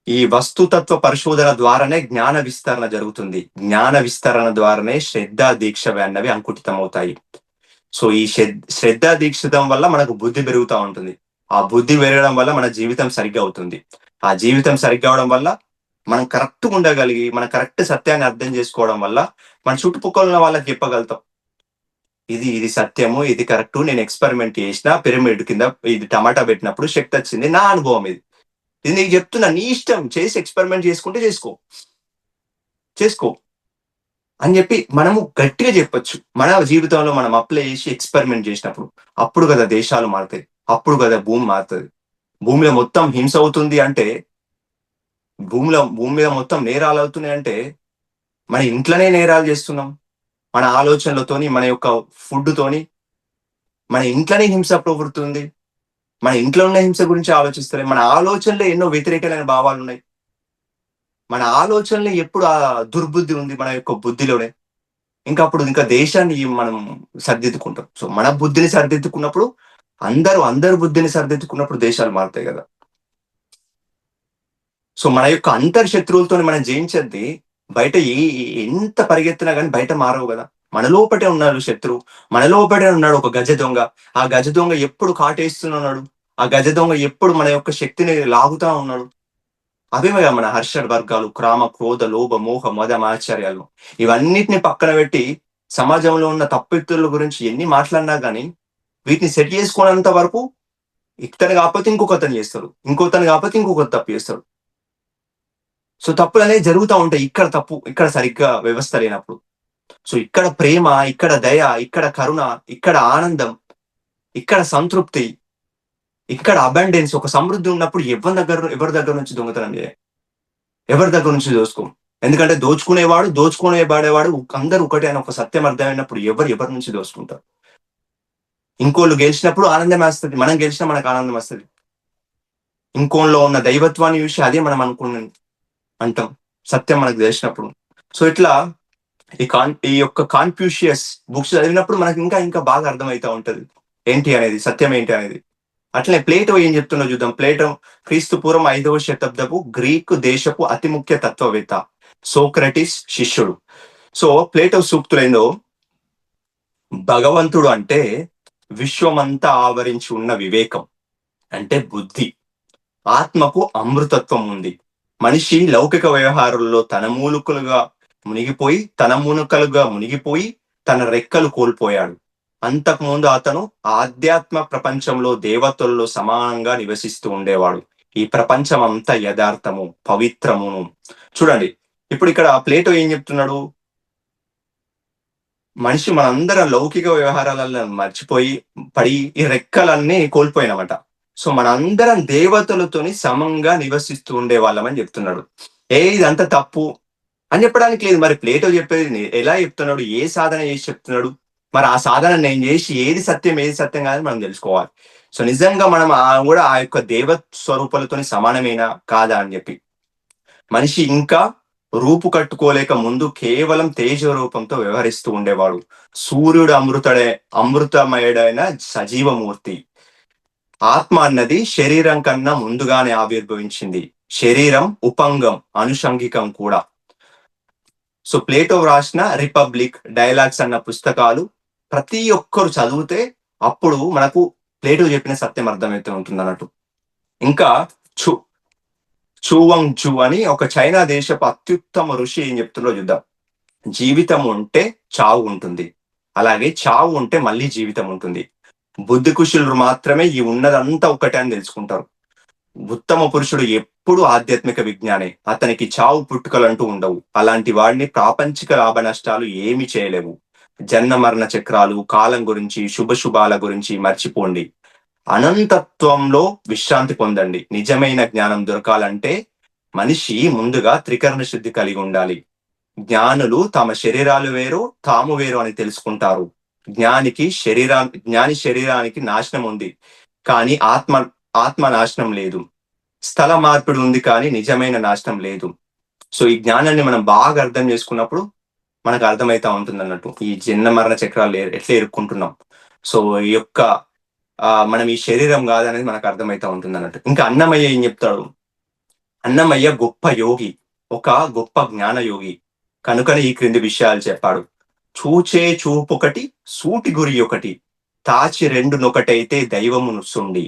ఈ వస్తుతత్వ పరిశోధన ద్వారానే జ్ఞాన విస్తరణ జరుగుతుంది. జ్ఞాన విస్తరణ ద్వారానే శ్రద్ధ దీక్ష అన్నవి అంకుటితం అవుతాయి. సో ఈ శ్రద్ధ దీక్షితం వల్ల మనకు బుద్ధి పెరుగుతూ ఉంటుంది. ఆ బుద్ధి పెరగడం వల్ల మన జీవితం సరిగ్గా అవుతుంది. ఆ జీవితం సరిగ్గా అవడం వల్ల మనం కరెక్ట్గా ఉండగలిగి, మన కరెక్ట్ సత్యాన్ని అర్థం చేసుకోవడం వల్ల మన చుట్టుపక్కల ఉన్న వాళ్ళకి చెప్పగలుగుతాం, ఇది ఇది సత్యము, ఇది కరెక్ట్, నేను ఎక్స్పెరిమెంట్ చేసిన పిరమిడ్ కింద ఇది టమాటా పెట్టినప్పుడు శక్తి వచ్చింది, నా అనుభవం ఇది, ఇది నీకు చెప్తున్నా, నీ ఇష్టం, చేసి ఎక్స్పెరిమెంట్ చేసుకుంటే చేసుకో అని చెప్పి మనము గట్టిగా చెప్పొచ్చు. మన జీవితంలో మనం అప్లై చేసి ఎక్స్పెరిమెంట్ చేసినప్పుడు అప్పుడు కదా దేశాలు మారుతాయి, అప్పుడు కదా భూమి మారుతుంది. భూమిలో మొత్తం హింస అవుతుంది అంటే, భూమి మీద మొత్తం నేరాలు అవుతున్నాయి అంటే మన ఇంట్లోనే నేరాలు చేస్తున్నాం. మన ఆలోచనలతోని, మన యొక్క ఫుడ్ తోని మన ఇంట్లోనే హింస ప్రవృత్తుంది. మన ఇంట్లో ఉన్న హింస గురించి ఆలోచిస్తలే. మన ఆలోచనలో ఎన్నో వ్యతిరేకమైన భావాలు ఉన్నాయి. మన ఆలోచనలో ఎప్పుడు ఆ దుర్బుద్ధి ఉంది మన యొక్క బుద్ధిలోనే. ఇంకా దేశాన్ని మనం సరిదిద్దుకుంటాం. సో మన బుద్ధిని సరిదిద్దుకున్నప్పుడు, అందరు బుద్ధిని సరిదిద్దుకున్నప్పుడు దేశాలు మారుతాయి కదా. సో మన యొక్క అంతర్శత్రువులతో మనం జయించేది బయట ఎంత పరిగెత్తినా కానీ బయట మారవు కదా. మన లోపటే ఉన్నాడు శత్రువు, మన లోపటే ఉన్నాడు ఒక గజ దొంగ. ఆ గజ దొంగ ఎప్పుడు కాటేస్తున్నాడు, ఆ గజ దొంగ ఎప్పుడు మన యొక్క శక్తిని లాగుతా ఉన్నాడు. అవే మన హర్షడ్ వర్గాలు, క్రామ, క్రోధ, లోభ, మోహ, మద, ఆశ్చర్యాలు. ఇవన్నిటిని పక్కన పెట్టి సమాజంలో ఉన్న తప్పితుల గురించి ఎన్ని మాట్లాడినా కానీ వీటిని సెట్ చేసుకున్నంత వరకు ఇతను కాకపోతే ఇంకొకతను చేస్తారు, ఇంకొకతను కాకపోతే ఇంకొకరు తప్పు చేస్తారు. సో తప్పులు అనేవి జరుగుతూ ఉంటాయి. ఇక్కడ తప్పు, ఇక్కడ సరిగ్గా వ్యవస్థ లేనప్పుడు. సో ఇక్కడ ప్రేమ, ఇక్కడ దయ, ఇక్కడ కరుణ, ఇక్కడ ఆనందం, ఇక్కడ సంతృప్తి, ఇక్కడ అబండెన్స్, ఒక సమృద్ధి ఉన్నప్పుడు ఎవరి దగ్గర నుంచి దొంగతనం చేయాలి, ఎవరి దగ్గర నుంచి దోచుకో. ఎందుకంటే దోచుకునేవాడు అందరూ ఒకటే అని ఒక సత్యం అర్థమైనప్పుడు ఎవరి నుంచి దోచుకుంటారు. ఇంకోళ్ళు గెలిచినప్పుడు ఆనందం వేస్తుంది, మనం గెలిచినా మనకు ఆనందం వస్తుంది. ఇంకోళ్ళలో ఉన్న దైవత్వాన్ని చూసి అదే మనం అంటాం, సత్యం మనకు తెలిసినప్పుడు. సో ఇట్లా ఈ యొక్క కాన్ఫ్యూషియస్ బుక్స్ చదివినప్పుడు మనకి ఇంకా బాగా అర్థమవుతా ఉంటది ఏంటి అనేది, సత్యం ఏంటి అనేది. అట్లనే ప్లేటో ఏం చెప్తున్నా చూద్దాం. ప్లేటో క్రీస్తు పూర్వం 5వ శతాబ్దపు గ్రీకు దేశపు అతి ముఖ్య తత్వవేత్త, సోక్రటిస్ శిష్యుడు. సో ప్లేటో సూక్తులైందో, భగవంతుడు అంటే విశ్వమంతా ఆవరించి ఉన్న వివేకం, అంటే బుద్ధి. ఆత్మకు అమృతత్వం ఉంది. మనిషి లౌకిక వ్యవహారాల్లో తన మూనుకలుగా మునిగిపోయి తన రెక్కలు కోల్పోయాడు. అంతకుముందు అతను ఆధ్యాత్మ ప్రపంచంలో దేవతల్లో సమానంగా నివసిస్తూ ఉండేవాడు. ఈ ప్రపంచం అంతా యథార్థము, పవిత్రమును. చూడండి, ఇప్పుడు ఇక్కడ ప్లేటో ఏం చెప్తున్నాడు, మనిషి మనందరం లౌకిక వ్యవహారాలలో మర్చిపోయి పడి ఈ రెక్కలన్నీ కోల్పోయినామట. సో మనందరం దేవతలతోని సమంగా నివసిస్తూ ఉండే వాళ్ళమని చెప్తున్నాడు. ఇదంతా తప్పు అని చెప్పడానికి లేదు. మరి ప్లేటో చెప్పేది ఎలా చెప్తున్నాడు, ఏ సాధన చేసి చెప్తున్నాడు, మరి ఆ సాధన నేను చేసి ఏది సత్యం కాదని మనం తెలుసుకోవాలి. సో నిజంగా మనం కూడా ఆ యొక్క దేవ స్వరూపాలతోని సమానమేనా కాదా అని చెప్పి. మనిషి ఇంకా రూపు కట్టుకోలేక ముందు కేవలం తేజ రూపంతో వ్యవహరిస్తూ ఉండేవాడు. సూర్యుడు అమృతమయుడైన సజీవమూర్తి. ఆత్మ అన్నది శరీరం కన్నా ముందుగానే ఆవిర్భవించింది. శరీరం ఉపంగం, అనుషంగికం కూడా. సో ప్లేటో రాసిన రిపబ్లిక్, డైలాగ్స్ అన్న పుస్తకాలు ప్రతి ఒక్కరు చదివితే అప్పుడు మనకు ప్లేటో చెప్పిన సత్యం అర్థమైతే ఉంటుంది అన్నట్టు. ఇంకా చూవంగ్ జూ అని ఒక చైనా దేశపు అత్యుత్తమ ఋషి ఏం చెప్తుందో చూద్దాం. జీవితం ఉంటే చావు ఉంటుంది, అలాగే చావు ఉంటే మళ్ళీ జీవితం ఉంటుంది. బుద్ధి కుశలులు మాత్రమే ఈ ఉన్నదంతా ఒకటే అని తెలుసుకుంటారు. ఉత్తమ పురుషుడు ఎప్పుడు ఆధ్యాత్మిక విజ్ఞానే. అతనికి చావు పుట్టుకలంటూ ఉండవు. అలాంటి వాడిని ప్రాపంచిక లాభ నష్టాలు ఏమి చేయలేవు. జన్మ మరణ చక్రాలు, కాలం గురించి, శుభాల గురించి మర్చిపోండి. అనంతత్వంలో విశ్రాంతి పొందండి. నిజమైన జ్ఞానం దొరకాలంటే మనిషి ముందుగా త్రికరణ శుద్ధి కలిగి ఉండాలి. జ్ఞానులు తమ శరీరాలు వేరు, తాము వేరు అని తెలుసుకుంటారు. జ్ఞాని శరీరానికి నాశనం ఉంది, కానీ ఆత్మ నాశనం లేదు. స్థల మార్పిడి ఉంది, కానీ నిజమైన నాశనం లేదు. సో ఈ జ్ఞానాన్ని మనం బాగా అర్థం చేసుకున్నప్పుడు మనకు అర్థమైతా ఉంటుంది అన్నట్టు ఈ జన్మ మరణ చక్రాలు ఎట్లా ఎరుక్కుంటున్నాం. సో ఈ యొక్క మనం ఈ శరీరం కాదనేది మనకు అర్థమైతా ఉంటుంది అన్నట్టు. ఇంకా అన్నమయ్య ఏం చెప్తాడు? అన్నమయ్య గొప్ప యోగి, ఒక గొప్ప జ్ఞాన యోగి కనుకనే ఈ క్రింది విషయాలు చెప్పాడు. చూచే చూపొకటి, సూటి గురి ఒకటి, తాచి రెండునొకటైతే దైవము నుసుండి.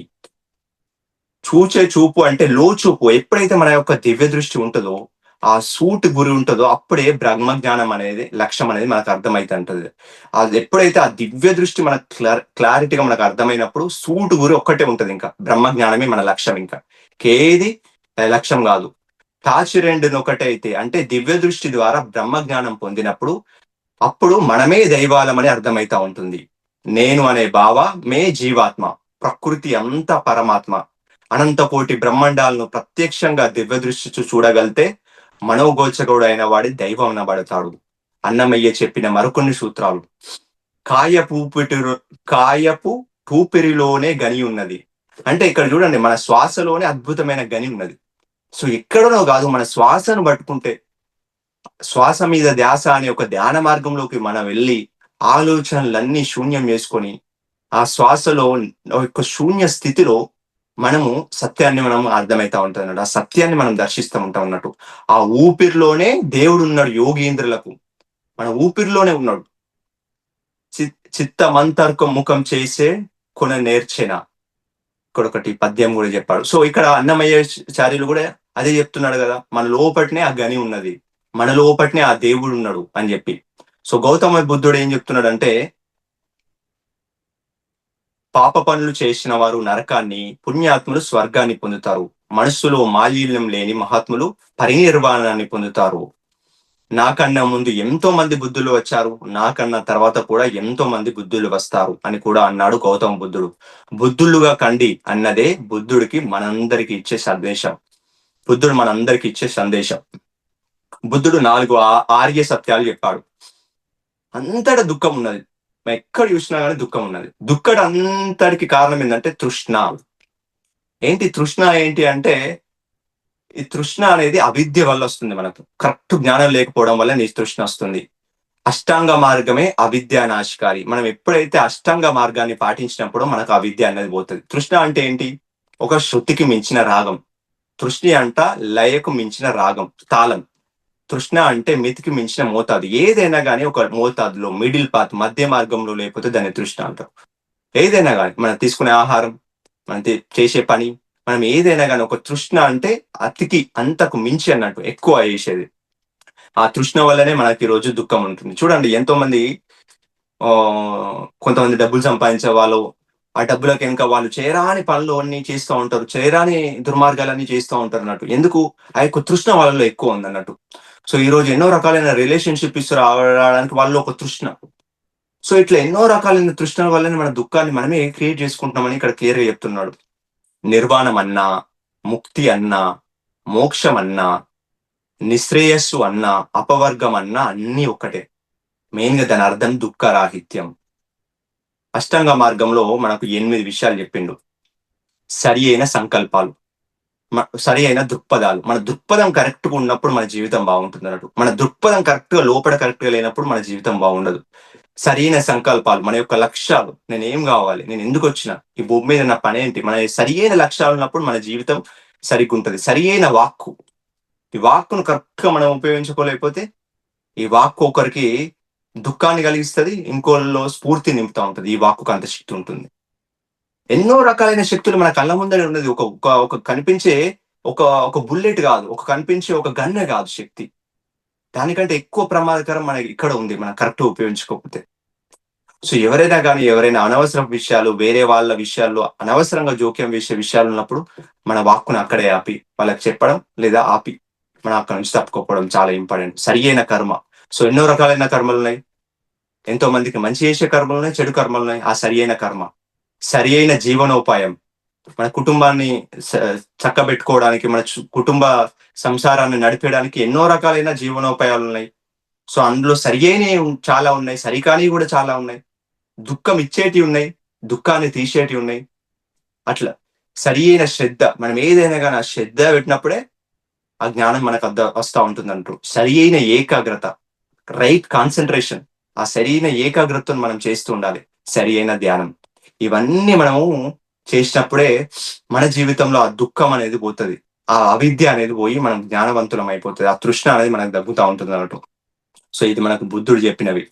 చూచే చూపు అంటే లోచూపు. ఎప్పుడైతే మన యొక్క దివ్య దృష్టి ఉంటుందో, ఆ సూటి గురి ఉంటుందో, అప్పుడే బ్రహ్మజ్ఞానం అనేది, లక్ష్యం అనేది మనకు అర్థమైతుంటది. అది ఎప్పుడైతే ఆ దివ్య దృష్టి మనకు క్లారిటీగా మనకు అర్థమైనప్పుడు సూటు గురి ఒక్కటే ఉంటది. ఇంకా బ్రహ్మజ్ఞానమే మన లక్ష్యం. ఇంకా ఏది లక్ష్యం కాదు. తాచి రెండునొకటైతే అంటే దివ్య దృష్టి ద్వారా బ్రహ్మజ్ఞానం పొందినప్పుడు అప్పుడు మనమే దైవాలమని అర్థమైతా ఉంటుంది. నేను అనే భావ మే జీవాత్మ, ప్రకృతి అంతా పరమాత్మ. అనంత కోటి బ్రహ్మాండాలను ప్రత్యక్షంగా దివ్య దృష్టి చూడగలితే మనోగోచకుడు అయిన వాడి దైవం అనబడతాడు. అన్నమయ్య చెప్పిన మరికొన్ని సూత్రాలు. కాయపు పూపిరిలోనే గని ఉన్నది. అంటే ఇక్కడ చూడండి, మన శ్వాసలోనే అద్భుతమైన గని ఉన్నది. సో ఎక్కడనో కాదు, మన శ్వాసను పట్టుకుంటే, శ్వాస మీద ధ్యాస అనే ఒక ధ్యాన మార్గంలోకి మనం వెళ్ళి ఆలోచనలన్నీ శూన్యం చేసుకొని ఆ శ్వాసలో ఒక శూన్య స్థితిలో మనము సత్యాన్ని మనం అర్థమైతా ఉంటుంది అన్నట్టు. ఆ సత్యాన్ని మనం దర్శిస్తూ ఉంటాం అన్నట్టు. ఆ ఊపిరిలోనే దేవుడు ఉన్నాడు యోగీంద్రులకు. మన ఊపిరిలోనే ఉన్నాడు. చిత్తమంతర్కం ముఖం చేసే కొన నేర్చిన, ఇక్కడ ఒకటి పద్యం కూడా చెప్పాడు. సో ఇక్కడ అన్నమయ్య చార్యులు కూడా అదే చెప్తున్నాడు కదా, మన లోపటినే ఆ గని ఉన్నది, మన లోపటినే ఆ దేవుడు ఉన్నాడు అని చెప్పి. సో గౌతమ బుద్ధుడు ఏం చెప్తున్నాడంటే, పాప పనులు చేసిన వారు నరకాన్ని, పుణ్యాత్ములు స్వర్గాన్ని పొందుతారు. మనస్సులో మాలిన్యం లేని మహాత్ములు పరినిర్వాణాన్ని పొందుతారు. నాకన్నా ముందు ఎంతో మంది బుద్ధులు వచ్చారు, నాకన్నా తర్వాత కూడా ఎంతో మంది బుద్ధులు వస్తారు అని కూడా అన్నాడు గౌతమ బుద్ధుడు. బుద్ధులుగా కండి అన్నదే బుద్ధుడికి మనందరికి ఇచ్చే సందేశం. బుద్ధుడు మనందరికి ఇచ్చే సందేశం. బుద్ధుడు 4 ఆర్య సత్యాలు చెప్పాడు. అంతటా దుఃఖం ఉన్నది, ఎక్కడ చూసినా కానీ దుఃఖం ఉన్నది. దుఃఖం అంతటికి కారణం ఏంటంటే తృష్ణ. ఏంటి తృష్ణ ఏంటి అంటే, ఈ తృష్ణ అనేది అవిద్య వల్ల వస్తుంది. మనకు కరెక్ట్ జ్ఞానం లేకపోవడం వల్ల నీ తృష్ణ వస్తుంది. అష్టాంగ మార్గమే అవిద్యా నాశకారి. మనం ఎప్పుడైతే అష్టాంగ మార్గాన్ని పాటించినప్పుడు మనకు అవిద్య అనేది పోతుంది. తృష్ణ అంటే ఏంటి? ఒక శృతికి మించిన రాగం. తృష్ణ అంట లయకు మించిన రాగం, తాళం. తృష్ణ అంటే మితికి మించిన మోతాదు. ఏదైనా కానీ ఒక మోతాదులో, మిడిల్ పాత్, మధ్య మార్గంలో లేకపోతే దాన్ని తృష్ణ అంటారు. ఏదైనా కానీ మనం తీసుకునే ఆహారం, మనం చేసే పని, మనం ఏదైనా కానీ ఒక తృష్ణ అంటే అతికి అంతకు మించి అన్నట్టు ఎక్కువ చేసేది. ఆ తృష్ణ వల్లనే మనకి ఈ రోజు దుఃఖం ఉంటుంది. చూడండి, ఎంతో మంది కొంతమంది డబ్బులు సంపాదించే వాళ్ళు, ఆ డబ్బులకు వెనుక వాళ్ళు చేయరాని పనులు అన్ని చేస్తూ ఉంటారు, చేయరాని దుర్మార్గాలన్నీ చేస్తూ ఉంటారు అన్నట్టు. ఎందుకు? ఆ యొక్క తృష్ణ వాళ్ళలో ఎక్కువ ఉంది అన్నట్టు. సో ఈ రోజు ఎన్నో రకాలైన రిలేషన్షిప్ రావడానికి వాళ్ళు ఒక తృష్ణ. సో ఇట్లా ఎన్నో రకాలైన తృష్ణల వల్లనే మన దుఃఖాన్ని మనమే క్రియేట్ చేసుకుంటున్నామని ఇక్కడ క్లియర్ గా చెప్తున్నాడు. నిర్వాణం అన్నా, ముక్తి అన్నా, మోక్షం అన్నా, నిశ్రేయస్సు అన్నా, అపవర్గం అన్నా అన్ని ఒక్కటే. మెయిన్ గా దాని అర్థం దుఃఖరాహిత్యం. అష్టాంగ మార్గంలో మనకు 8 విషయాలు చెప్పిండు. సరి అయిన సంకల్పాలు, సరి అయిన దృక్పథాలు. మన దృక్పథం కరెక్ట్ గా ఉన్నప్పుడు మన జీవితం బాగుంటుంది అన్నట్టు. మన దృక్పథం కరెక్ట్ గా లోపల కరెక్ట్ గా లేనప్పుడు మన జీవితం బాగుండదు. సరైన సంకల్పాలు, మన యొక్క లక్ష్యాలు. నేను ఏం కావాలి, నేను ఎందుకు వచ్చిన ఈ భూమి మీద, నా పని ఏంటి, మన సరియైన లక్ష్యాలు ఉన్నప్పుడు మన జీవితం సరిగ్గా ఉంటది. సరియైన వాక్కు, ఈ వాక్కును కరెక్ట్ గా మనం ఉపయోగించుకోలేకపోతే ఈ వాక్కు ఒకరికి దుఃఖాన్ని కలిగిస్తుంది, ఇంకోళ్ళలో స్ఫూర్తి నింపుతా ఉంటది. ఈ వాక్కుకు అంత శక్తి ఉంటుంది. ఎన్నో రకాలైన శక్తులు మన కళ్ళ ముందరే ఉన్నది. ఒక కనిపించే ఒక బుల్లెట్ కాదు, ఒక కనిపించే ఒక గన్నే కాదు శక్తి. దానికంటే ఎక్కువ ప్రమాదకరం మనకి ఇక్కడ ఉంది, మనం కరెక్ట్ ఉపయోగించుకోకపోతే. సో ఎవరైనా అనవసర విషయాలు, వేరే వాళ్ళ విషయాల్లో అనవసరంగా జోక్యం వేసే విషయాలు ఉన్నప్పుడు మన వాక్కుని అక్కడే ఆపి వాళ్ళకి చెప్పడం, లేదా ఆపి మనం అక్కడి నుంచి తప్పుకోపోవడం చాలా ఇంపార్టెంట్. సరి అయిన కర్మ. సో ఎన్నో రకాలైన కర్మలున్నాయి. ఎంతో మందికి మంచి చేసే కర్మలున్నాయి, చెడు కర్మలున్నాయి. ఆ సరి అయిన కర్మ, సరి అయిన జీవనోపాయం, మన కుటుంబాన్ని చక్కబెట్టుకోవడానికి, మన కుటుంబ సంసారాన్ని నడిపేయడానికి ఎన్నో రకాలైన జీవనోపాయాలు ఉన్నాయి. సో అందులో సరి అయినవి చాలా ఉన్నాయి, సరికానివి కూడా చాలా ఉన్నాయి. దుఃఖం ఇచ్చేటివి ఉన్నాయి, దుఃఖాన్ని తీసేటివి ఉన్నాయి. అట్లా సరి అయిన శ్రద్ధ, మనం ఏదైనా కానీ ఆ శ్రద్ధ పెట్టినప్పుడే ఆ జ్ఞానం మనకు వస్తా ఉంటుంది అంటూ. సరి అయిన ఏకాగ్రత, రైట్ కాన్సన్ట్రేషన్, ఆ సరైన ఏకాగ్రతను మనం చేస్తూ ఉండాలి. సరి అయిన ధ్యానం, ఇవన్నీ మనము చేసినప్పుడే మన జీవితంలో ఆ దుఃఖం అనేది పోతుంది, ఆ అవిద్య అనేది పోయి మనం జ్ఞానవంతులం అయిపోతుంది, ఆ తృష్ణ అనేది మనకు తగ్గుతూ ఉంటుంది అన్నట్టు. సో ఇది మనకు బుద్ధుడు చెప్పినవి.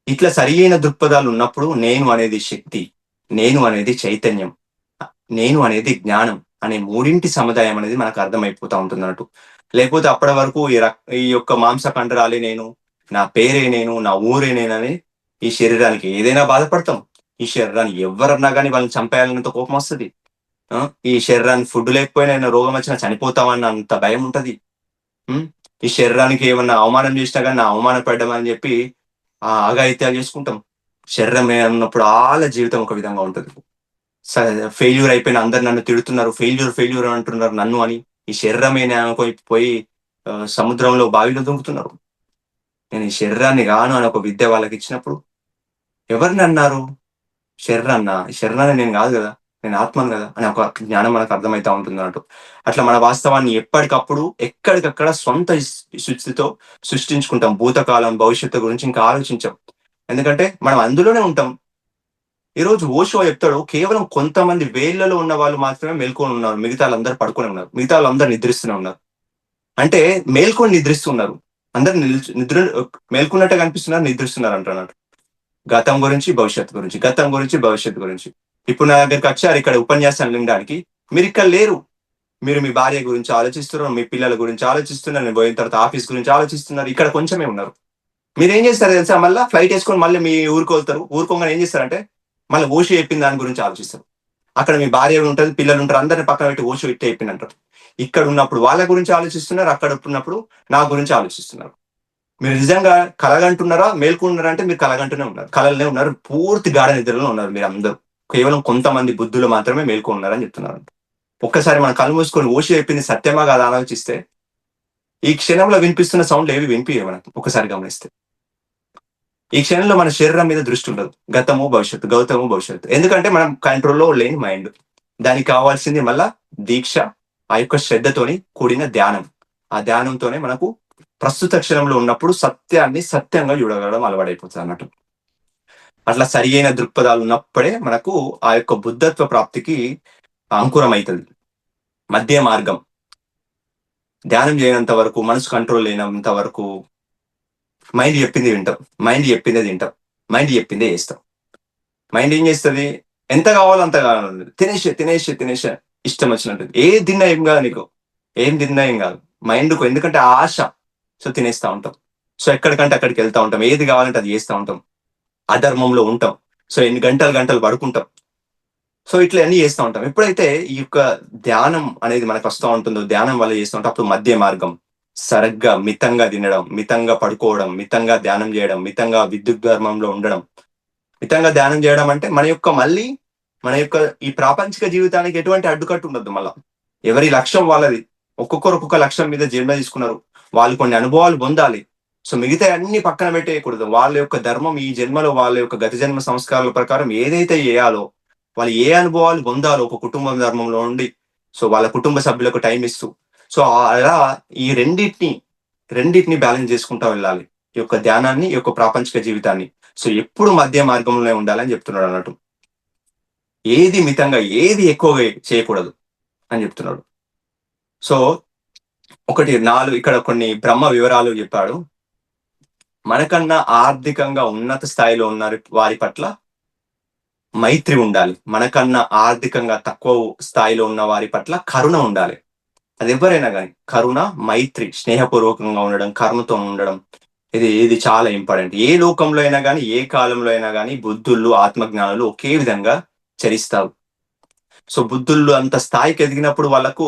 ఇట్లా సరి అయిన దృక్పథాలు ఉన్నప్పుడు నేను అనేది శక్తి, నేను అనేది చైతన్యం, నేను అనేది జ్ఞానం అనే మూడింటి సముదాయం అనేది మనకు అర్థమైపోతా ఉంటుంది అన్నట్టు. లేకపోతే అప్పటి వరకు ఈ యొక్క మాంస కండరాలే నేను, నా పేరే నేను, నా ఊరే నేనని ఈ శరీరానికి ఏదైనా బాధపడతాం. ఈ శరీరాన్ని ఎవరన్నా కానీ వాళ్ళని చంపేయాలన్నంత కోపం వస్తుంది. ఈ శరీరాన్ని ఫుడ్ లేకపోయినా రోగం వచ్చినా చనిపోతామన్న అంత భయం ఉంటది. ఈ శరీరానికి ఏమన్నా అవమానం చేసినా కానీ నా అవమానం పడ్డం అని చెప్పి అఘాయిత్యాలు చేసుకుంటాం. శరీరం ఉన్నప్పుడు వాళ్ళ జీవితం ఒక విధంగా ఉంటుంది. ఫెయిల్యూర్ అయిపోయిన అందరు నన్ను తిడుతున్నారు, ఫెయిల్యూర్ అంటున్నారు నన్ను అని. ఈ శరీరమే పోయి సముద్రంలో బావిలో దుంకుతున్నారు. నేను ఈ శరీరాన్ని గాను అని ఒక విద్య వాళ్ళకి ఇచ్చినప్పుడు ఎవరిని అన్నారు? శరీరాన్న, ఈ శరీరాన్ని నేను కాదు కదా, నేను ఆత్మను కదా అని ఒక జ్ఞానం మనకు అర్థమవుతా ఉంటుంది అన్నట్టు. అట్లా మన వాస్తవాన్ని ఎప్పటికప్పుడు ఎక్కడికక్కడ సొంత శుచితో సృష్టించుకుంటాం. భూతకాలం భవిష్యత్తు గురించి ఇంకా ఆలోచించాం, ఎందుకంటే మనం అందులోనే ఉంటాం. ఈరోజు ఓషో చెప్తాడు, కేవలం కొంతమంది వేళ్లలో ఉన్న వాళ్ళు మాత్రమే మేల్కొని ఉన్నారు, మిగతా వాళ్ళందరూ పడుకొని ఉన్నారు, మిగతా వాళ్ళందరూ నిద్రిస్తూనే ఉన్నారు. అంటే మేల్కొని నిద్రిస్తున్నారు, అందరు మేల్కున్నట్టే కనిపిస్తున్నారు, నిద్రిస్తున్నారు అంటున్నాడు. గతం గురించి భవిష్యత్తు గురించి, గతం గురించి భవిష్యత్తు గురించి. ఇప్పుడు నా దగ్గరికి వచ్చారు ఇక్కడ ఉపన్యాసాలు వినడానికి, మీరు ఇక్కడ లేరు. మీరు మీ భార్య గురించి ఆలోచిస్తున్నారు, మీ పిల్లల గురించి ఆలోచిస్తున్నారు, నేను పోయిన తర్వాత ఆఫీస్ గురించి ఆలోచిస్తున్నారు. ఇక్కడ కొంచెమే ఉన్నారు. మీరు ఏం చేస్తారు తెలుసా? మళ్ళీ ఫ్లైట్ వేసుకొని మళ్ళీ మీ ఊరికి వెళ్తారు. ఊరుకోగానే ఏం చేస్తారంటే మళ్ళీ ఓషో చెప్పిన దాని గురించి ఆలోచిస్తారు. అక్కడ మీ భార్య ఉంటుంది, పిల్లలు ఉంటారు, అందరిని పక్కన పెట్టి ఓషో ఇట్టే చెప్పింది అంటారు. ఇక్కడ ఉన్నప్పుడు వాళ్ళ గురించి ఆలోచిస్తున్నారు, అక్కడ ఉన్నప్పుడు నా గురించి ఆలోచిస్తున్నారు. మీరు నిజంగా కలగంటున్నారా మేల్కొంటున్నారా అంటే మీరు కలగంటూనే ఉన్నారు, కలలనే ఉన్నారు, పూర్తి గాఢ నిద్రలో ఉన్నారు మీరు అందరూ. కేవలం కొంతమంది బుద్ధులు మాత్రమే మేల్కొన్నారని చెప్తున్నారు. ఒక్కసారి మన కళ్ళు మూసుకొని ఓషో చెప్పింది సత్యమా కాదా ఆలోచిస్తే ఈ క్షణంలో వినిపిస్తున్న సౌండ్లు ఏవి వినిపించే మనకు ఒకసారి గమనిస్తే. ఈ క్షణంలో మన శరీరం మీద దృష్టి ఉండదు, గతము భవిష్యత్తు. ఎందుకంటే మనం కంట్రోల్లో లేని మైండ్. దానికి కావాల్సింది మళ్ళా దీక్ష, ఆ యొక్క శ్రద్ధతోని కూడిన ధ్యానం. ఆ ధ్యానంతోనే మనకు ప్రస్తుత క్షణంలో ఉన్నప్పుడు సత్యాన్ని సత్యంగా చూడగలడం అలవాడైపోతుంది అన్నట్టు. అట్లా సరి అయిన దృక్పథాలు ఉన్నప్పుడే మనకు ఆ యొక్క బుద్ధత్వ ప్రాప్తికి అంకురం అవుతుంది. మధ్య మార్గం, ధ్యానం చేయనంత వరకు, మనసు కంట్రోల్ లేనంత వరకు మైండ్ చెప్పింది వింటాం, మైండ్ చెప్పిందే తింటాం, మైండ్ చెప్పిందే చేస్తాం. మైండ్ ఏం చేస్తుంది? ఎంత కావాలో అంత కావాలి, తినేసే ఇష్టం వచ్చినట్టు. తిన్నా ఏం కాదు, నీకు ఏం తిన్నా ఏం కాదు మైండ్కు, ఎందుకంటే ఆశ. సో తినేస్తా ఉంటాం. సో ఎక్కడికంటే అక్కడికి వెళ్తా ఉంటాం, ఏది కావాలంటే అది చేస్తూ ఉంటాం, అధర్మంలో ఉంటాం. సో ఎన్ని గంటలు పడుకుంటాం. సో ఇట్లా అన్ని చేస్తూ ఉంటాం. ఎప్పుడైతే ఈ యొక్క ధ్యానం అనేది మనకు వస్తూ ఉంటుందో, ధ్యానం వల్ల చేస్తూ ఉంటాం, అప్పుడు మధ్య మార్గం, సరిగ్గా మితంగా తినడం, మితంగా పడుకోవడం, మితంగా ధ్యానం చేయడం, మితంగా విద్యుత్ ధర్మంలో ఉండడం. మితంగా ధ్యానం చేయడం అంటే మన యొక్క ఈ ప్రాపంచిక జీవితానికి ఎటువంటి అడ్డుకట్టు ఉండదు. మళ్ళా ఎవరి లక్ష్యం వాళ్ళది, ఒక్కొక్కరు ఒక్కొక్క లక్ష్యం మీద జన్మ తీసుకున్నారు, వాళ్ళు కొన్ని అనుభవాలు పొందాలి. సో మిగతా అన్ని పక్కన పెట్టేయకూడదు. వాళ్ళ యొక్క ధర్మం ఈ జన్మలో, వాళ్ళ యొక్క గత జన్మ సంస్కారాల ప్రకారం ఏదైతే చేయాలో, వాళ్ళు ఏ అనుభవాలు పొందాలో ఒక కుటుంబ ధర్మంలో ఉండి, సో వాళ్ళ కుటుంబ సభ్యులకు టైం ఇస్తూ, సో అలా ఈ రెండింటిని బ్యాలెన్స్ చేసుకుంటా వెళ్ళాలి, ఈ యొక్క ధ్యానాన్ని, ఈ యొక్క ప్రాపంచిక జీవితాన్ని. సో ఎప్పుడు మధ్య మార్గంలోనే ఉండాలని చెప్తున్నాడు అన్నట్టు. ఏది మితంగా, ఏది ఎక్కువగా చేయకూడదు అని చెప్తున్నాడు. సో ఇక్కడ కొన్ని బ్రహ్మ వివరాలు చెప్పాడు. మనకన్నా ఆర్థికంగా ఉన్నత స్థాయిలో ఉన్న వారి పట్ల మైత్రి ఉండాలి, మనకన్నా ఆర్థికంగా తక్కువ స్థాయిలో ఉన్న వారి పట్ల కరుణ ఉండాలి. అది ఎవరైనా కానీ కరుణ, మైత్రి, స్నేహపూర్వకంగా ఉండడం, కరుణతో ఉండడం, ఇది చాలా ఇంపార్టెంట్. ఏ లోకంలో అయినా గానీ, ఏ కాలంలో అయినా గానీ బుద్ధుళ్ళు, ఆత్మజ్ఞానులు ఒకే విధంగా చరిస్తారు. సో, బుద్ధుళ్ళు అంత స్థాయికి ఎదిగినప్పుడు వాళ్ళకు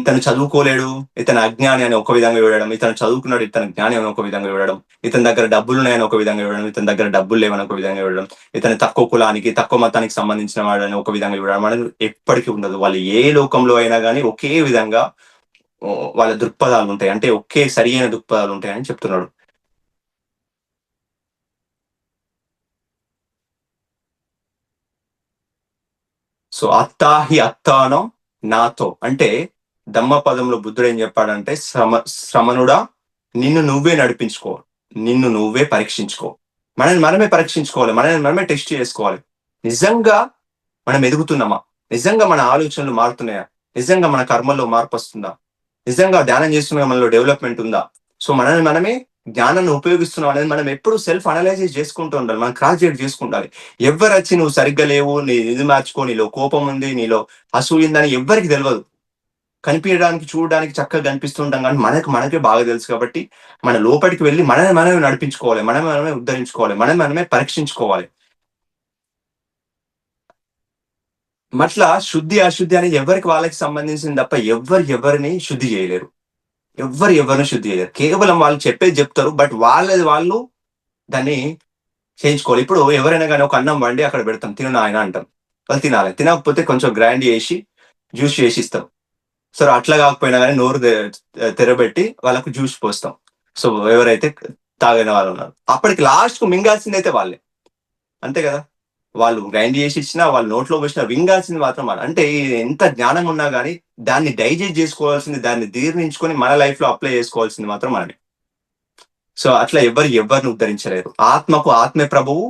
తను చదువుకోలేడు, ఇతను అజ్ఞాని అని ఒక విధంగా చూడడం, ఇతను చదువుకున్నాడు, ఇతను జ్ఞాని అని ఒక విధంగా చూడడం, ఇతని దగ్గర డబ్బులున్నాయని ఒక విధంగా చూడడం, ఇతని దగ్గర డబ్బులు లేవని ఒక విధంగా చూడడం, ఇతను తక్కువ కులానికి, తక్కువ మతానికి సంబంధించిన వాడని ఒక విధంగా చూడడం అనేది ఎప్పటికీ ఉండదు. వాళ్ళు ఏ లోకంలో అయినా గానీ ఒకే విధంగా వాళ్ళ దృక్పథాలు ఉంటాయి. అంటే ఒకే సరియైన దృక్పథాలు ఉంటాయని చెప్తున్నాడు. సో అత్తాహి అత్తానో నాతో అంటే ధమ్మపదంలో బుద్ధుడు ఏం చెప్పాడంటే శ్రమనుడా నిన్ను నువ్వే నడిపించుకో, నిన్ను నువ్వే పరీక్షించుకో, మనల్ని మనమే పరీక్షించుకోవాలి, మనల్ని మనమే టెస్ట్ చేసుకోవాలి. నిజంగా మనం ఎదుగుతున్నామా? నిజంగా మన ఆలోచనలు మారుతున్నాయా? నిజంగా మన కర్మల్లో మార్పు వస్తుందా? నిజంగా ధ్యానం చేస్తున్నా మనలో డెవలప్మెంట్ ఉందా? సో మనల్ని మనమే జ్ఞానాన్ని ఉపయోగిస్తున్నాం అనేది మనం ఎప్పుడు సెల్ఫ్ అనలైజ్ చేసుకుంటూ ఉండాలి, మనం క్రాస్ చెక్ చేసుకుంటాలి. ఎవరు వచ్చి నువ్వు సరిగ్గా లేవు, నీ ఇది మార్చుకో, నీలో కోపం ఉంది, నీలో అసూయ ఉందని ఎవ్వరికి తెలియదు. కనిపించడానికి చూడడానికి చక్కగా కనిపిస్తుంటాం కానీ మనకే బాగా తెలుసు కాబట్టి మన లోపలికి వెళ్ళి మనమే మనమే నడిపించుకోవాలి, మనమే మనమే ఉద్ధరించుకోవాలి, మనమే మనమే పరీక్షించుకోవాలి. మట్లా శుద్ధి అశుద్ధి అనేది ఎవరికి వాళ్ళకి సంబంధించింది తప్ప ఎవరిని శుద్ధి చేయలేరు. ఎవరిని శుద్ధి చేయలేరు. కేవలం వాళ్ళు చెప్పేది చెప్తారు. బట్ వాళ్ళది వాళ్ళు దాన్ని చేయించుకోవాలి. ఇప్పుడు ఎవరైనా గానీ ఒక అన్నం వండి అక్కడ పెడతాం. తిను నాయన అంటాం. వాళ్ళు తినాలి. తినకపోతే కొంచెం గ్రైండ్ చేసి, జ్యూస్ చేసి ఇస్తాం. సో, అట్లా కాకపోయినా గానీ నోరు తెరబెట్టి వాళ్ళకు జ్యూస్ పోస్తాం. సో, ఎవరైతే తాగిన వాళ్ళున్నారు. అప్పటికి లాస్ట్‌కు మింగాల్సిందైతే వాళ్ళే. అంతే కదా! వాళ్ళు గ్రైండ్ చేసి ఇచ్చినా, వాళ్ళు నోట్లో పోసినా మింగాల్సింది మాత్రం వాళ్ళు. అంటే ఎంత జ్ఞానం ఉన్నా గానీ దాన్ని డైజెస్ట్ చేసుకోవాల్సింది, దాన్ని జీర్ణించుకొని మన లైఫ్‌లో అప్లై చేసుకోవాల్సింది మాత్రం మనమే. సో అట్లా ఎవరిని ఉద్ధరించలేరు. ఆత్మకు ఆత్మే ప్రభువు,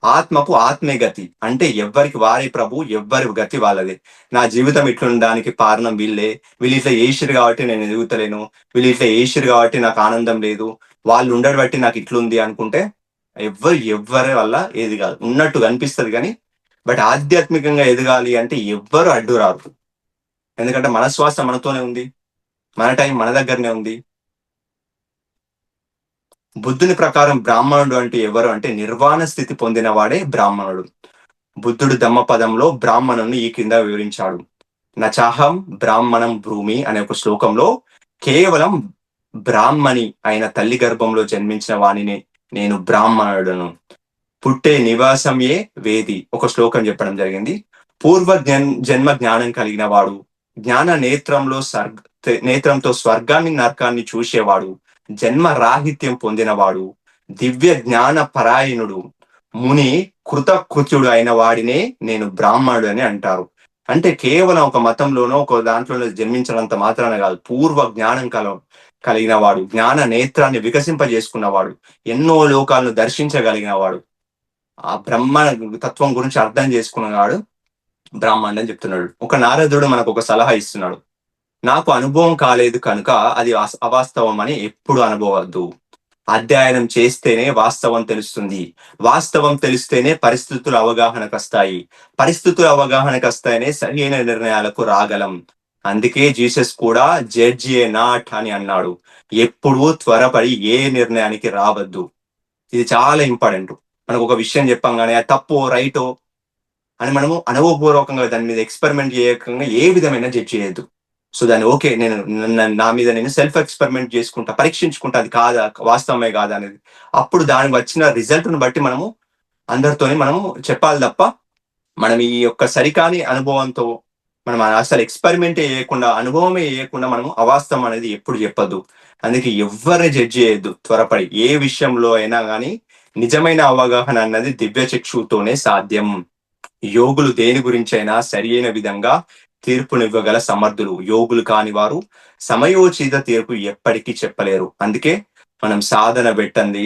ఆత్మకు ఆత్మే గతి. అంటే ఎవ్వరికి వారే ప్రభువు, ఎవ్వరి గతి వాళ్ళదే. నా జీవితం ఇట్లుండడానికి కారణం వీళ్ళే. వీళ్ళు ఇట్లా చేసిర్రు కాబట్టి నేను ఎదుగుతలేను. వీళ్ళు ఇట్లా చేసిర్రు కాబట్టి నాకు ఆనందం లేదు. వాళ్ళు ఉండడం బట్టి నాకు ఇట్లుంది అనుకుంటే ఎవ్వరి వల్ల ఏది కాదు. ఉన్నట్టు కనిపిస్తది గానీ, బట్ ఆధ్యాత్మికంగా ఎదగాలి అంటే ఎవ్వరు అడ్డు రారు. ఎందుకంటే మన శ్వాస మనతోనే ఉంది. మన టైం మన దగ్గరనే ఉంది. బుద్ధుని ప్రకారం బ్రాహ్మణుడు అంటే ఎవరు అంటే నిర్వాణ స్థితి పొందిన వాడే బ్రాహ్మణుడు. బుద్ధుడు ధమ్మపదంలో బ్రాహ్మణుని ఈ కింద వివరించాడు. నచాహం బ్రాహ్మణం భూమి అనే ఒక శ్లోకంలో కేవలం బ్రాహ్మణి అయిన తల్లి గర్భంలో జన్మించిన వాణిని నేను బ్రాహ్మణుడను. పుట్టే నివాసమే వేది ఒక శ్లోకం చెప్పడం జరిగింది. పూర్వ జన్మ జ్ఞానం కలిగిన వాడు, జ్ఞాన నేత్రంతో స్వర్గాన్ని నరకాన్ని చూసేవాడు, జన్మ రాహిత్యం పొందినవాడు, దివ్య జ్ఞాన పరాయణుడు, ముని కృతకృత్యుడు అయిన వాడినే నేను బ్రాహ్మణుడు అని అంటారు. అంటే కేవలం ఒక మతంలోనో ఒక దాంట్లోనో జన్మించినంత మాత్రాన కాదు, పూర్వ జ్ఞానం కలిగిన వాడు, జ్ఞాన నేత్రాన్ని వికసింపజేసుకున్నవాడు, ఎన్నో లోకాలను దర్శించగలిగిన వాడు, ఆ బ్రహ్మ తత్వం గురించి అర్థం చేసుకున్నవాడు బ్రాహ్మణుడు అని చెప్తున్నాడు. ఒక నారదుడు మనకు ఒక సలహా ఇస్తున్నాడు. నాకు అనుభవం కాలేదు కనుక అది అవాస్తవం అని ఎప్పుడు అనుభవద్దు. అధ్యయనం చేస్తేనే వాస్తవం తెలుస్తుంది. వాస్తవం తెలిస్తేనే పరిస్థితులు అవగాహనకు వస్తాయి. పరిస్థితులు అవగాహనకు వస్తాయనే సరైన నిర్ణయాలకు రాగలం. అందుకే జీసస్ కూడా జడ్జి ఏ నాట్ అని అన్నాడు. ఎప్పుడూ త్వరపడి ఏ నిర్ణయానికి రావద్దు. ఇది చాలా ఇంపార్టెంట్. మనకు ఒక విషయం చెప్పంగానే అది తప్పో రైటో అని మనము అనుభవపూర్వకంగా దాని మీద ఎక్స్పెరిమెంట్ చేయకుండా ఏ విధమైన జడ్జ్ చేయొద్దు. సో దాన్ని ఓకే నేను నా మీద నేను సెల్ఫ్ ఎక్స్పెరిమెంట్ చేసుకుంటా, పరీక్షించుకుంటా అది కాదా, వాస్తవమే కాదా అనేది. అప్పుడు దానికి వచ్చిన రిజల్ట్‌ని బట్టి మనము అందరితోని మనము చెప్పాలి తప్ప, మనం ఈ యొక్క సరికాని అనుభవంతో మనం అసలు ఎక్స్పెరిమెంటే చేయకుండా, అనుభవమే చేయకుండా మనము అవాస్తవం అనేది ఎప్పుడు చెప్పొద్దు. అందుకే ఎవ్వరిని జడ్జ్ చేయొద్దు త్వరపడి. ఏ విషయంలో అయినా గానీ నిజమైన అవగాహన అన్నది దివ్య చక్షుతోనే సాధ్యం. యోగులు దేని గురించైనా సరియైన విధంగా తీర్పునివ్వగల సమర్థులు. యోగులు కాని వారు సమయోచిత తీర్పు ఎప్పటికీ చెప్పలేరు. అందుకే మనం సాధన పెట్టండి,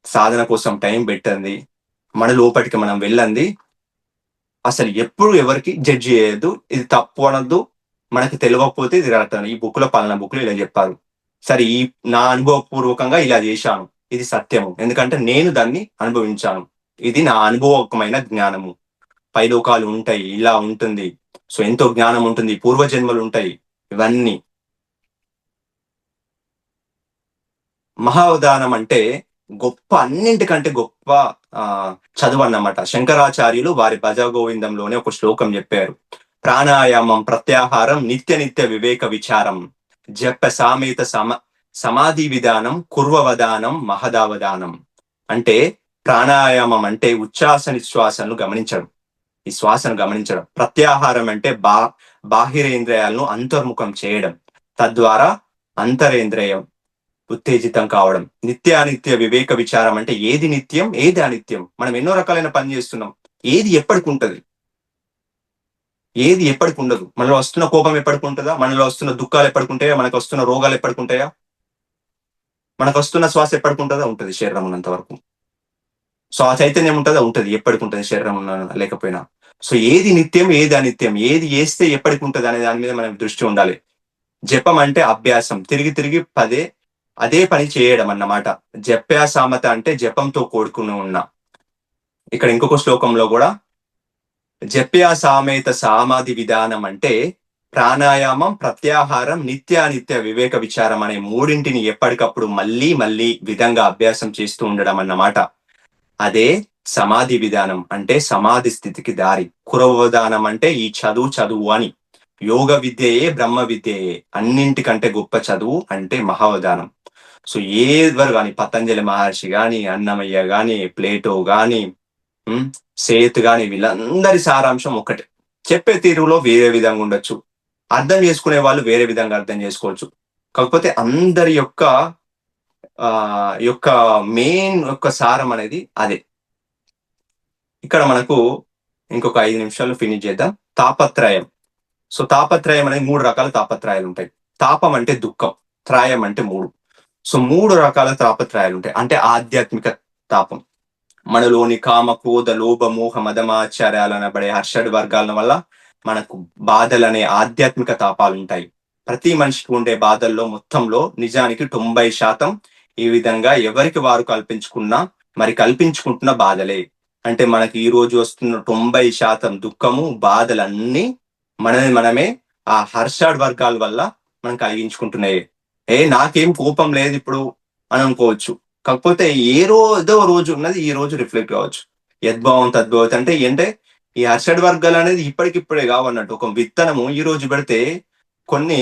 సాధన కోసం టైం పెట్టండి, మన లోపటికి మనం వెళ్ళండి. అసలు ఎప్పుడు ఎవరికి జడ్జి చేయొద్దు. ఇది తప్పు అనొద్దు. మనకి తెలియకపోతే ఇది రాస్తాను. ఈ బుక్‌లో పలానా బుక్‌లో ఇలా చెప్పారు. సరే నా అనుభవపూర్వకంగా ఇలా చేశాను. ఇది సత్యము. ఎందుకంటే నేను దాన్ని అనుభవించాను. ఇది నా అనుభవకమైన జ్ఞానము. పైలోకాలు ఉంటాయి. ఇలా ఉంటుంది. సో ఎంతో జ్ఞానం ఉంటుంది. పూర్వజన్మలు ఉంటాయి. ఇవన్నీ మహావధానం అంటే గొప్ప, అన్నింటికంటే గొప్ప చదువు అన్నమాట. శంకరాచార్యులు వారి భజగోవిందంలోనే ఒక శ్లోకం చెప్పారు. ప్రాణాయామం ప్రత్యాహారం నిత్య నిత్య వివేక విచారం జప సామేత సమాధి విధానం కుర్వవధానం మహదావధానం. అంటే ప్రాణాయామం అంటే ఉచ్ఛ్వాస నిశ్వాసను గమనించడం, ఈ శ్వాసను గమనించడం. ప్రత్యాహారం అంటే బాహిరేంద్రియాలను అంతర్ముఖం చేయడం, తద్వారా అంతరేంద్రియం ఉత్తేజితం కావడం. నిత్యానిత్య వివేక విచారం అంటే ఏది నిత్యం ఏది అనిత్యం. మనం ఎన్నో రకాలైన పని చేస్తున్నాం, ఏది ఎప్పటికి ఉంటది, ఏది ఎప్పటికి ఉండదు. మనలో వస్తున్న కోపం ఎప్పటికి ఉంటుందా, మనలో వస్తున్న దుఃఖాలు ఎప్పటికి ఉంటాయా, మనకు వస్తున్న రోగాలు ఎప్పటికి ఉంటాయా, మనకు వస్తున్న శ్వాస ఎప్పటికి ఉంటుందా, ఉంటుంది శరీరం ఉన్నంత వరకు. సో ఆ చైతన్యం ఉంటుందా, ఉంటుంది, ఎప్పటికి ఉంటుంది శరీరం ఉన్న లేకపోయినా. సో ఏది నిత్యం ఏది అనిత్యం, ఏది చేస్తే ఎప్పటికి ఉంటుంది అనే దాని మీద మనం దృష్టి ఉండాలి. జపం అంటే అభ్యాసం, తిరిగి తిరిగి అదే పని చేయడం అన్నమాట. జప్యాసామత అంటే జపంతో కూడుకుని ఉన్న. ఇక్కడ ఇంకొక శ్లోకంలో కూడా జప్యాసామేత సామాధి విధానం అంటే ప్రాణాయామం ప్రత్యాహారం నిత్యానిత్య వివేక విచారం అనే మూడింటిని ఎప్పటికప్పుడు మళ్ళీ మళ్ళీ విధంగా అభ్యాసం చేస్తూ ఉండడం అన్నమాట. అదే సమాధి విధానం అంటే సమాధి స్థితికి దారి. కురవధానం అంటే ఈ చదువు అని. యోగ విద్యయే బ్రహ్మ విద్యయే, అన్నింటికంటే గొప్ప చదువు అంటే మహావధానం. సో ఎవరు కానీ, పతంజలి మహర్షి గాని, అన్నమయ్య గాని, ప్లేటో గాని, సేత్ గాని, వీళ్ళందరి సారాంశం ఒకటే. చెప్పే తీరులో వేరే విధంగా ఉండొచ్చు, అర్థం చేసుకునే వాళ్ళు వేరే విధంగా అర్థం చేసుకోవచ్చు. కాకపోతే అందరి యొక్క మెయిన్ యొక్క సారం అనేది అదే. ఇక్కడ మనకు ఇంకొక 5 నిమిషాలు ఫినిష్ చేద్దాం. తాపత్రయం. సో తాపత్రయం అనేది 3 రకాల తాపత్రయాలు ఉంటాయి. తాపం అంటే దుఃఖం, త్రయం అంటే 3. సో 3 రకాల తాపత్రయాలు ఉంటాయి. అంటే ఆధ్యాత్మిక తాపం, మనలోని కామ క్రోధ లోభ మోహ మదమాచార్యాలు అనబడే హర్షడ్ వర్గాల వల్ల మనకు బాధలనే ఆధ్యాత్మిక తాపాలు ఉంటాయి. ప్రతి మనిషికి ఉండే బాధల్లో మొత్తంలో నిజానికి 90% ఈ విధంగా ఎవరికి వారు కల్పించుకుంటున్న బాధలే. అంటే మనకి ఈ రోజు వస్తున్న 90% దుఃఖము బాధలన్నీ మనమే ఆ హర్షడ్ వర్గాల వల్ల మనం కలిగించుకుంటున్నాయి. నాకేం కోపం లేదు ఇప్పుడు అని అనుకోవచ్చు, కాకపోతే ఏదో రోజు ఉన్నది ఈ రోజు రిఫ్లెక్ట్ కావచ్చు. యద్భావం తద్భవతి అంటే ఈ హర్షడ్ వర్గాలు అనేది ఇప్పటికిప్పుడే కావన్నట్టు. ఒక విత్తనము ఈ రోజు పెడితే కొన్ని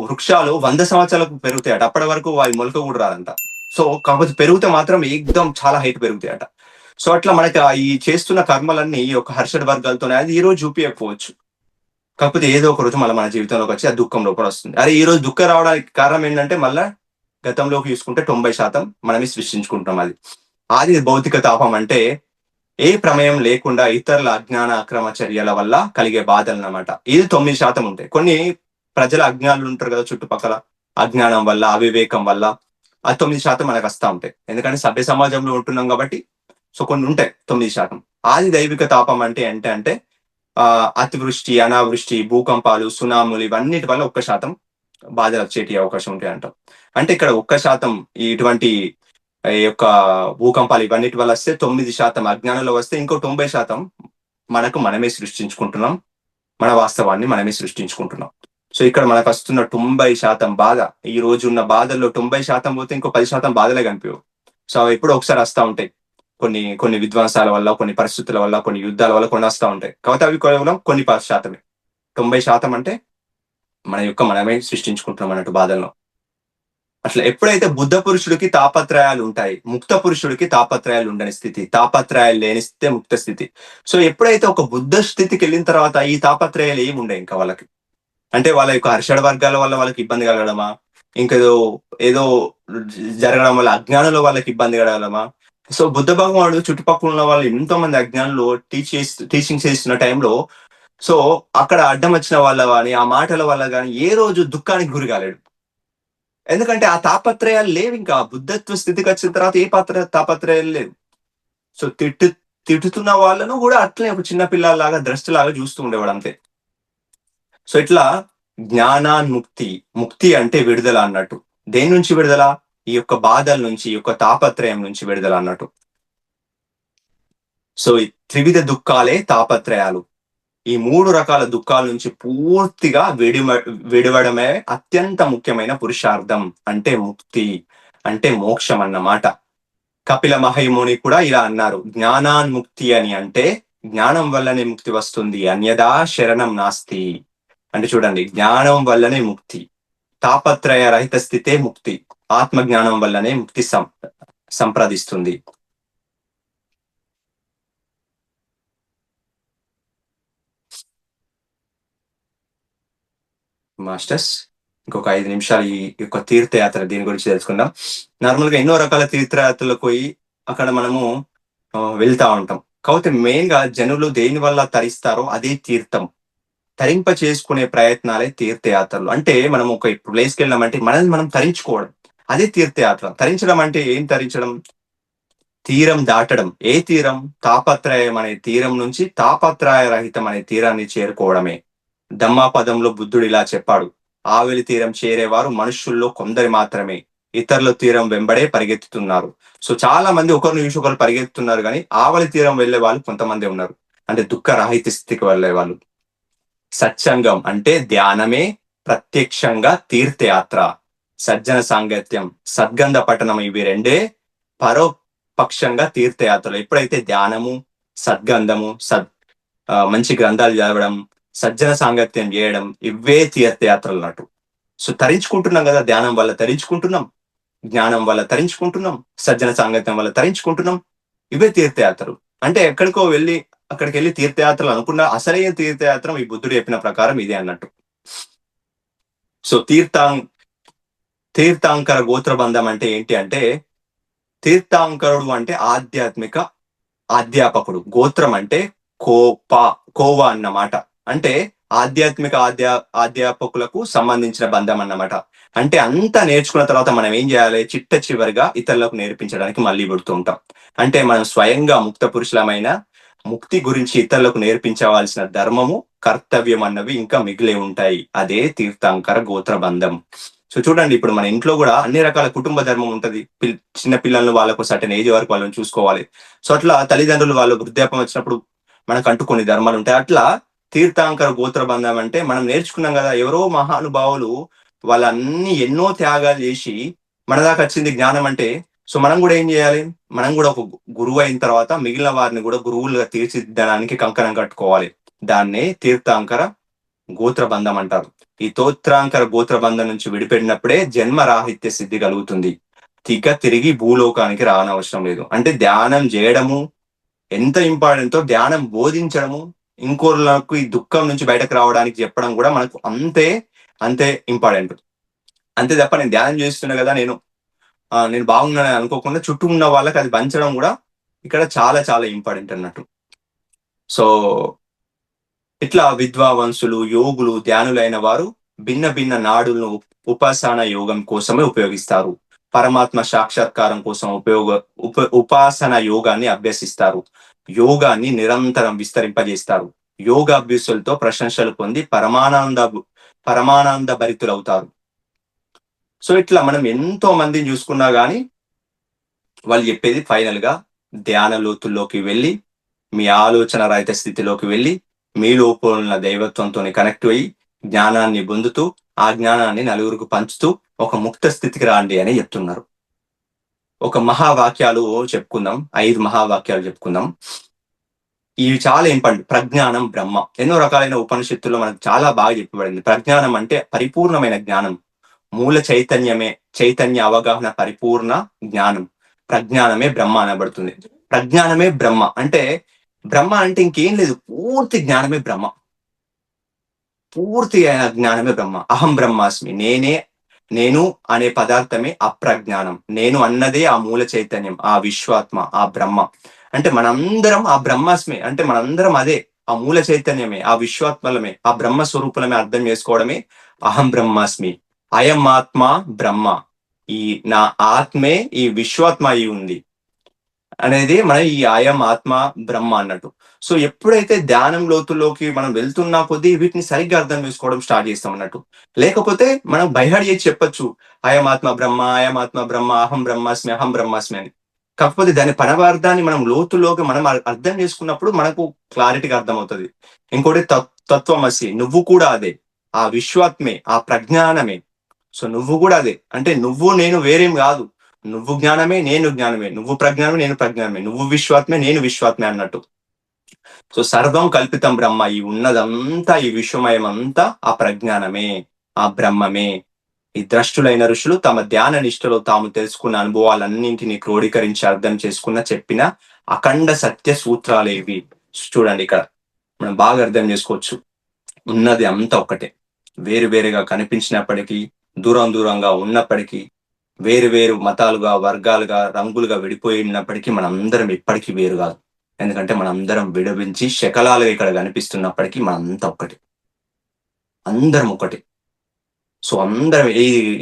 వృక్షాలు 100 సంవత్సరాలకు పెరుగుతాయట, అప్పటి వరకు వారి మొలక కూడా రాదంట. సో కాకపోతే పెరిగితే మాత్రం ఏకదం చాలా హైట్ పెరుగుతాయట. సో అట్లా మనకి ఈ చేస్తున్న కర్మలన్నీ ఈ యొక్క హర్షడ్ వర్గాలతోనే అది ఈ రోజు చూపించకపోవచ్చు, కాకపోతే ఏదో ఒక రోజు మళ్ళీ మన జీవితంలోకి వచ్చి ఆ దుఃఖం లోపల వస్తుంది. అరే ఈ రోజు దుఃఖం రావడానికి కారణం ఏంటంటే మళ్ళా గతంలోకి చూసుకుంటే 90% మనమే సృష్టించుకుంటాం. అది భౌతిక తాపం అంటే ఏ ప్రమేయం లేకుండా ఇతరుల అజ్ఞాన అక్రమ చర్యల వల్ల కలిగే బాధలు అన్నమాట. ఇది 9% ఉంటాయి. కొన్ని ప్రజల అజ్ఞానులు ఉంటారు కదా చుట్టుపక్కల, అజ్ఞానం వల్ల అవివేకం వల్ల ఆ 9% మనకు వస్తూ ఉంటాయి. ఎందుకంటే సభ్య సమాజంలో ఉంటున్నాం కాబట్టి. సో కొన్ని ఉంటాయి 9%. ఆది దైవిక తాపం అంటే అతివృష్టి అనావృష్టి భూకంపాలు సునాములు ఇవన్నిటి వల్ల 1% బాధలు వచ్చేటి అవకాశం ఉంటాయి అంటాం. అంటే ఇక్కడ 1% ఇటువంటి యొక్క భూకంపాలు ఇవన్నిటి వల్ల వస్తే 9% అజ్ఞానంలో వస్తే ఇంకో 90% మనమే సృష్టించుకుంటున్నాం, మన వాస్తవాన్ని మనమే సృష్టించుకుంటున్నాం. సో ఇక్కడ మనకు వస్తున్న 90% బాధ, ఈ రోజు ఉన్న బాధల్లో 90% పోతే ఇంకో 10% బాధలే కనిపించవు. సో అవి ఎప్పుడో ఒకసారి వస్తూ ఉంటాయి. కొన్ని విధ్వంసాల వల్ల, కొన్ని పరిస్థితుల వల్ల, కొన్ని యుద్ధాల వల్ల కొన్ని వస్తూ ఉంటాయి. కాబట్టి అవి కేవలం కొన్ని 10%. 90% అంటే మనమే సృష్టించుకుంటున్నాం అన్నట్టు బాధల్లో. అట్లా ఎప్పుడైతే బుద్ధ పురుషుడికి తాపత్రయాలు ఉంటాయి, ముక్త పురుషుడికి తాపత్రయాలు ఉండని స్థితి, తాపత్రయాలు లేని స్థితి ముక్త స్థితి. సో ఎప్పుడైతే ఒక బుద్ధ స్థితికి వెళ్ళిన తర్వాత ఈ తాపత్రయాలు ఏమి ఉండే ఇంకా వాళ్ళకి, అంటే వాళ్ళ యొక్క హర్షడ వర్గాల వల్ల వాళ్ళకి ఇబ్బంది కలగడమా, ఏదో జరగడం వల్ల అజ్ఞానంలో వాళ్ళకి ఇబ్బంది కలగడమా. సో బుద్ధ భగవానుడు చుట్టుపక్కల ఉన్న వాళ్ళు ఎంతో మంది అజ్ఞానులు టీచింగ్ చేస్తున్న టైంలో సో అక్కడ అడ్డం వచ్చిన వాళ్ళ కానీ ఆ మాటల వల్ల కానీ ఏ రోజు దుఃఖానికి గురి కాలేడు. ఎందుకంటే ఆ తాపత్రయాలు లేవు. ఇంకా బుద్ధత్వ స్థితికి వచ్చిన తర్వాత ఏ తాపత్రయాలు లేవు. సో తిట్టుతున్న వాళ్ళను కూడా అట్లనే ఒక చిన్న పిల్లలాగా ద్రష్టలాగా చూస్తూ ఉండేవాడు అంతే. సో ఇట్లా ముక్తి అంటే విడుదల అన్నట్టు. దేని నుంచి విడుదల? ఈ యొక్క బాధల నుంచి, ఈ యొక్క తాపత్రయం నుంచి విడుదల అన్నట్టు. సో ఈ త్రివిధ దుఃఖాలే తాపత్రయాలు. ఈ 3 రకాల దుఃఖాల నుంచి పూర్తిగా విడివడమే అత్యంత ముఖ్యమైన పురుషార్థం అంటే ముక్తి. అంటే మోక్షం అన్నమాట. కపిల మహైముని కూడా ఇలా అన్నారు, జ్ఞానాన్ముక్తి అని అంటే జ్ఞానం వల్లనే ముక్తి వస్తుంది, అన్యదా శరణం నాస్తి. అంటే చూడండి, జ్ఞానం వల్లనే ముక్తి, తాపత్రయ రహిత స్థితే ముక్తి, ఆత్మ జ్ఞానం వల్లనే ముక్తి సంప్రదిస్తుంది. మాస్టర్స్, ఇంకొక 5 నిమిషాలు ఈ యొక్క తీర్థయాత్ర దీని గురించి తెలుసుకుందాం. నార్మల్ గా ఎన్నో రకాల తీర్థయాత్రలకు పోయి అక్కడ మనము వెళ్తా ఉంటాం. కాకపోతే మెయిన్ గా జనులు దేని వల్ల తరిస్తారో అదే తీర్థం, తరింప చేసుకునే ప్రయత్నాలే తీర్థయాత్రలు. అంటే మనం ఒక ప్లేస్కి వెళ్ళామంటే మనల్ని మనం తరించుకోవడం, అదే తీర్థయాత్ర. తరించడం అంటే ఏం తరించడం? తీరం దాటడం. ఏ తీరం? తాపత్రయం అనే తీరం నుంచి తాపత్రయ రహితం అనే తీరాన్ని చేరుకోవడమే. ధమ్మాపదంలో బుద్ధుడు ఇలా చెప్పాడు, ఆవెలి తీరం చేరేవారు మనుషుల్లో కొందరి మాత్రమే, ఇతరుల తీరం వెంబడే పరిగెత్తుతున్నారు. సో చాలా మంది ఒకరిని చూసి ఒకరు పరిగెత్తుతున్నారు, కానీ ఆవలి తీరం వెళ్లే వాళ్ళు కొంతమంది ఉన్నారు, అంటే దుఃఖ రాహిత స్థితికి వెళ్లే వాళ్ళు. సత్సంగం అంటే ధ్యానమే ప్రత్యక్షంగా తీర్థయాత్ర. సజ్జన సాంగత్యం, సద్గంధ పఠనం, ఇవి రెండే పరోపక్షంగా తీర్థయాత్రలు. ఎప్పుడైతే ధ్యానము, సద్గంధము, మంచి గ్రంథాలు చదవడం, సజ్జన సాంగత్యం చేయడం, ఇవే తీర్థయాత్రలు అన్నట్టు. సో తరించుకుంటున్నాం కదా, ధ్యానం వల్ల తరించుకుంటున్నాం, జ్ఞానం వల్ల తరించుకుంటున్నాం, సజ్జన సాంగత్యం వల్ల తరించుకుంటున్నాం, ఇవే తీర్థయాత్రలు. అంటే అక్కడికి వెళ్ళి తీర్థయాత్రలు అనుకున్న అసలైన తీర్థయాత్ర ఈ బుద్ధుడు చెప్పిన ప్రకారం ఇదే అన్నట్టు. సో తీర్థాంకర గోత్రబంధం అంటే ఏంటి అంటే, తీర్థాంకరుడు అంటే ఆధ్యాత్మిక అధ్యాపకుడు, గోత్రం అంటే కోవా అన్నమాట. అంటే ఆధ్యాత్మిక అధ్యాపకులకు సంబంధించిన బంధం అన్నమాట. అంటే అంతా నేర్చుకున్న తర్వాత మనం ఏం చేయాలి? చిట్ట చివరిగా ఇతరులకు నేర్పించడానికి మళ్ళీ పుడుతూ ఉంటాం. అంటే మనం స్వయంగా ముక్త పురుషులమైన ముక్తి గురించి ఇతరులకు నేర్పించవలసిన ధర్మము, కర్తవ్యం అన్నవి ఇంకా మిగిలే ఉంటాయి. అదే తీర్థాంకర గోత్ర బంధం. సో చూడండి, ఇప్పుడు మన ఇంట్లో కూడా అన్ని రకాల కుటుంబ ధర్మం ఉంటది. చిన్న పిల్లలను వాళ్ళకు సర్టెన్ ఏజ్ వరకు వాళ్ళని చూసుకోవాలి. సో అట్లా తల్లిదండ్రులు వాళ్ళు వృద్ధాప్యం వచ్చినప్పుడు మనకంటూ కొన్ని ధర్మాలు ఉంటాయి. అట్లా తీర్థాంకర గోత్ర బంధం అంటే మనం నేర్చుకున్నాం కదా, ఎవరో మహానుభావులు వాళ్ళన్ని ఎన్నో త్యాగాలు చేసి మన దాకా వచ్చింది జ్ఞానం అంటే. సో మనం కూడా ఏం చేయాలి? మనం కూడా ఒక గురువు అయిన తర్వాత మిగిలిన వారిని కూడా గురువులుగా తీర్చిదిద్దడానికి కంకణం కట్టుకోవాలి. దాన్నే తీర్థాంకర గోత్ర బంధం అంటారు. ఈ తోత్రాంకర గోత్ర బంధం నుంచి విడిపెడినప్పుడే జన్మ రాహిత్య సిద్ధి కలుగుతుంది. తిరిగి భూలోకానికి రానవసరం లేదు. అంటే ధ్యానం చేయడము ఎంత ఇంపార్టెంటో, ధ్యానం బోధించడము, ఇంకోళ్ళకు ఈ దుఃఖం నుంచి బయటకు రావడానికి చెప్పడం కూడా మనకు అంతే ఇంపార్టెంట్. అంతే తప్ప నేను ధ్యానం చేస్తున్నా కదా, నేను బాగున్నానని అనుకోకుండా చుట్టూ ఉన్న వాళ్ళకి అది పంచడం కూడా ఇక్కడ చాలా చాలా ఇంపార్టెంట్ అన్నట్టు. సో ఇట్లా విద్వాంసులు, యోగులు, ధ్యానులైన వారు భిన్న భిన్న నాడులను ఉపాసన యోగం కోసమే ఉపయోగిస్తారు. పరమాత్మ సాక్షాత్కారం కోసం ఉపాసన యోగాన్ని అభ్యసిస్తారు. యోగాన్ని నిరంతరం విస్తరింపజేస్తారు. యోగాభ్యాసులతో ప్రశంసలు పొంది పరమానంద భరితులవుతారు. సో ఇట్లా మనం ఎంతో మందిని చూసుకున్నా గానీ వాళ్ళు చెప్పేది ఫైనల్ గా ధ్యాన లోతుల్లోకి వెళ్ళి, మీ ఆలోచన రహిత స్థితిలోకి వెళ్ళి, మీ లోపల ఉన్న దైవత్వంతో కనెక్ట్ అయ్యి జ్ఞానాన్ని పొందుతూ ఆ జ్ఞానాన్ని నలుగురికి పంచుతూ ఒక ముక్త స్థితికి రాండి అని చెప్తున్నారు. ఒక మహావాక్యాలు చెప్పుకుందాం, 5 మహావాక్యాలు చెప్పుకుందాం. ఇవి చాలా ఇంపార్టెంట్. ప్రజ్ఞానం బ్రహ్మ. ఎన్నో రకాలైన ఉపనిషత్తుల్లో మనకు చాలా బాగా చెప్పబడింది. ప్రజ్ఞానం అంటే పరిపూర్ణమైన జ్ఞానం, మూల చైతన్య అవగాహన, పరిపూర్ణ జ్ఞానం. ప్రజ్ఞానమే బ్రహ్మ అనబడుతుంది. ప్రజ్ఞానమే బ్రహ్మ అంటే, బ్రహ్మ అంటే ఇంకేం లేదు, పూర్తి జ్ఞానమే బ్రహ్మ. పూర్తి జ్ఞానమే బ్రహ్మ. అహం బ్రహ్మాస్మి, నేను అనే పదార్థమే అప్రజ్ఞానం. నేను అన్నదే ఆ మూల చైతన్యం, ఆ విశ్వాత్మ, ఆ బ్రహ్మ. అంటే మనందరం ఆ బ్రహ్మాస్మే. అంటే మనందరం అదే, ఆ మూల చైతన్యమే, ఆ విశ్వాత్మలమే, ఆ బ్రహ్మ స్వరూపులమే అర్థం చేసుకోవడమే అహం బ్రహ్మాస్మి. అయం ఆత్మ బ్రహ్మ, ఈ నా ఆత్మే ఈ విశ్వాత్మ అయి ఉంది అనేది మన ఈ అయం ఆత్మ బ్రహ్మ అన్నట్టు. సో ఎప్పుడైతే ధ్యానం లోతుల్లోకి మనం వెళ్తున్నా కొద్దీ వీటిని సరిగ్గా అర్థం చేసుకోవడం స్టార్ట్ చేస్తాం అన్నట్టు. లేకపోతే మనం బైహాడ్ చేసి చెప్పొచ్చు, అయం ఆత్మ బ్రహ్మ, అయం ఆత్మ బ్రహ్మ, అహం బ్రహ్మాస్మి అని. కాకపోతే దాని పరమార్థాన్ని మనం లోతుల్లోకి మనం అర్థం చేసుకున్నప్పుడు మనకు క్లారిటీగా అర్థమవుతుంది. ఇంకోటి తత్వమసి, నువ్వు కూడా అదే, ఆ విశ్వాత్మే, ఆ ప్రజ్ఞానమే. సో నువ్వు కూడా అదే. అంటే నువ్వు నేను వేరేం కాదు. నువ్వు జ్ఞానమే, నేను జ్ఞానమే, నువ్వు ప్రజ్ఞానమే, నేను ప్రజ్ఞానమే, నువ్వు విశ్వాత్మే, నేను విశ్వాత్మే అన్నట్టు. సో సర్వం కల్పితం బ్రహ్మ, ఈ ఉన్నదంతా, ఈ విశ్వమయం అంతా ఆ ప్రజ్ఞానమే, ఆ బ్రహ్మమే. ఈ ద్రష్టులైన ఋషులు తమ ధ్యాన నిష్ఠలో తాము తెలుసుకున్న అనుభవాలన్నింటినీ క్రోడీకరించి అర్థం చేసుకున్న చెప్పిన అఖండ సత్య సూత్రాలేవి. చూడండి ఇక్కడ మనం బాగా అర్థం చేసుకోవచ్చు. ఉన్నది అంతా ఒక్కటే. వేరు వేరుగా కనిపించినప్పటికీ, దూరం దూరంగా ఉన్నప్పటికీ, వేరు వేరు మతాలుగా, వర్గాలుగా, రంగులుగా విడిపోయినప్పటికీ మనందరం ఇప్పటికీ వేరు కాదు. ఎందుకంటే మనందరం విడవించి శకలాలుగా ఇక్కడ కనిపిస్తున్నప్పటికీ మనంతా ఒక్కటే, అందరం ఒకటే. సో అందరం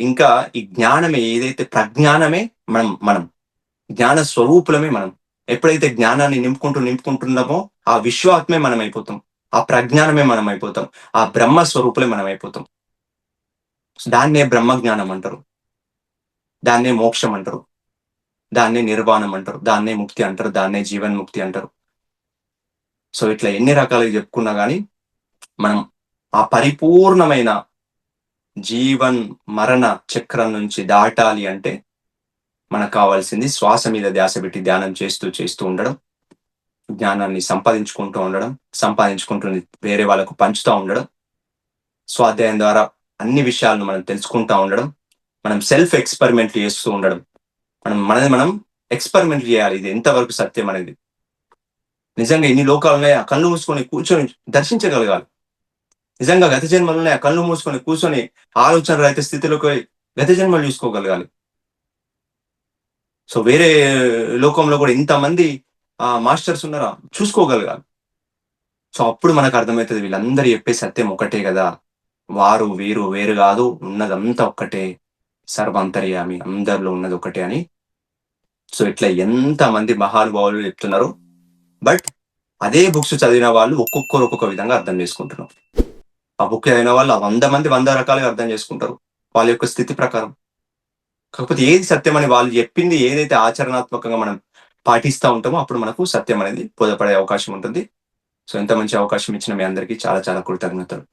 ఇంకా ఈ జ్ఞానమే ఏదైతే ప్రజ్ఞానమే మనం మనం జ్ఞాన స్వరూపులమే మనం. ఎప్పుడైతే జ్ఞానాన్ని నింపుకుంటున్నామో ఆ విశ్వాత్మే మనం అయిపోతాం, ఆ ప్రజ్ఞానమే మనం అయిపోతాం, ఆ బ్రహ్మ స్వరూపులే మనం అయిపోతాం. దాన్నే బ్రహ్మ జ్ఞానం అంటారు, దాన్నే మోక్షం అంటారు, దాన్నే నిర్వాణం అంటారు, దాన్నే ముక్తి అంటారు, దాన్నే జీవన్ముక్తి అంటారు. సో ఇట్లా ఎన్ని రకాలుగా చెప్పుకున్నా కానీ మనం ఆ పరిపూర్ణమైన జీవన్ మరణ చక్రం నుంచి దాటాలి అంటే మనకు కావాల్సింది శ్వాస మీద ధ్యాస పెట్టి ధ్యానం చేస్తూ ఉండడం, జ్ఞానాన్ని సంపాదించుకుంటూ వేరే వాళ్ళకు పంచుతూ ఉండడం, స్వాధ్యాయం ద్వారా అన్ని విషయాలను మనం తెలుసుకుంటూ ఉండడం, మనం సెల్ఫ్ ఎక్స్పెరిమెంట్ చేస్తూ ఉండడం. మనం ఎక్స్పెరిమెంట్ చేయాలి, ఇది ఎంతవరకు సత్యం అనేది. నిజంగా ఇన్ని లోకాలు ఉన్నాయి, ఆ కళ్ళు మూసుకొని కూర్చొని దర్శించగలగాలి. నిజంగా గత జన్మలు ఉన్నాయి, ఆ కళ్ళు మూసుకొని కూర్చొని ఆలోచన రహిత స్థితిలోకి గత జన్మలు చూసుకోగలగాలి. సో వేరే లోకంలో కూడా ఇంతమంది మాస్టర్స్ ఉన్నారా చూసుకోగలగాలి. సో అప్పుడు మనకు అర్థమవుతుంది వీళ్ళందరూ చెప్పే సత్యం ఒకటే కదా, వారు వీరు వేరు కాదు, ఉన్నదంతా ఒక్కటే, సర్వాంతర్యామి, అందరిలో ఉన్నది ఒకటే అని. సో ఇట్లా ఎంతమంది మహానుభావులు చెప్తున్నారు. బట్ అదే బుక్స్ చదివిన వాళ్ళు ఒక్కొక్కరు ఒక్కొక్క విధంగా అర్థం చేసుకుంటున్నారు. ఆ బుక్ చదివిన వాళ్ళు 100 మంది 100 రకాలుగా అర్థం చేసుకుంటారు వాళ్ళ యొక్క స్థితి ప్రకారం. కాకపోతే ఏది సత్యం అని వాళ్ళు చెప్పింది ఏదైతే ఆచరణాత్మకంగా మనం పాటిస్తూ ఉంటామో అప్పుడు మనకు సత్యం అనేది బోధపడే అవకాశం ఉంటుంది. సో ఎంత మంచి అవకాశం ఇచ్చిన మీ అందరికీ చాలా చాలా కృతజ్ఞతలు.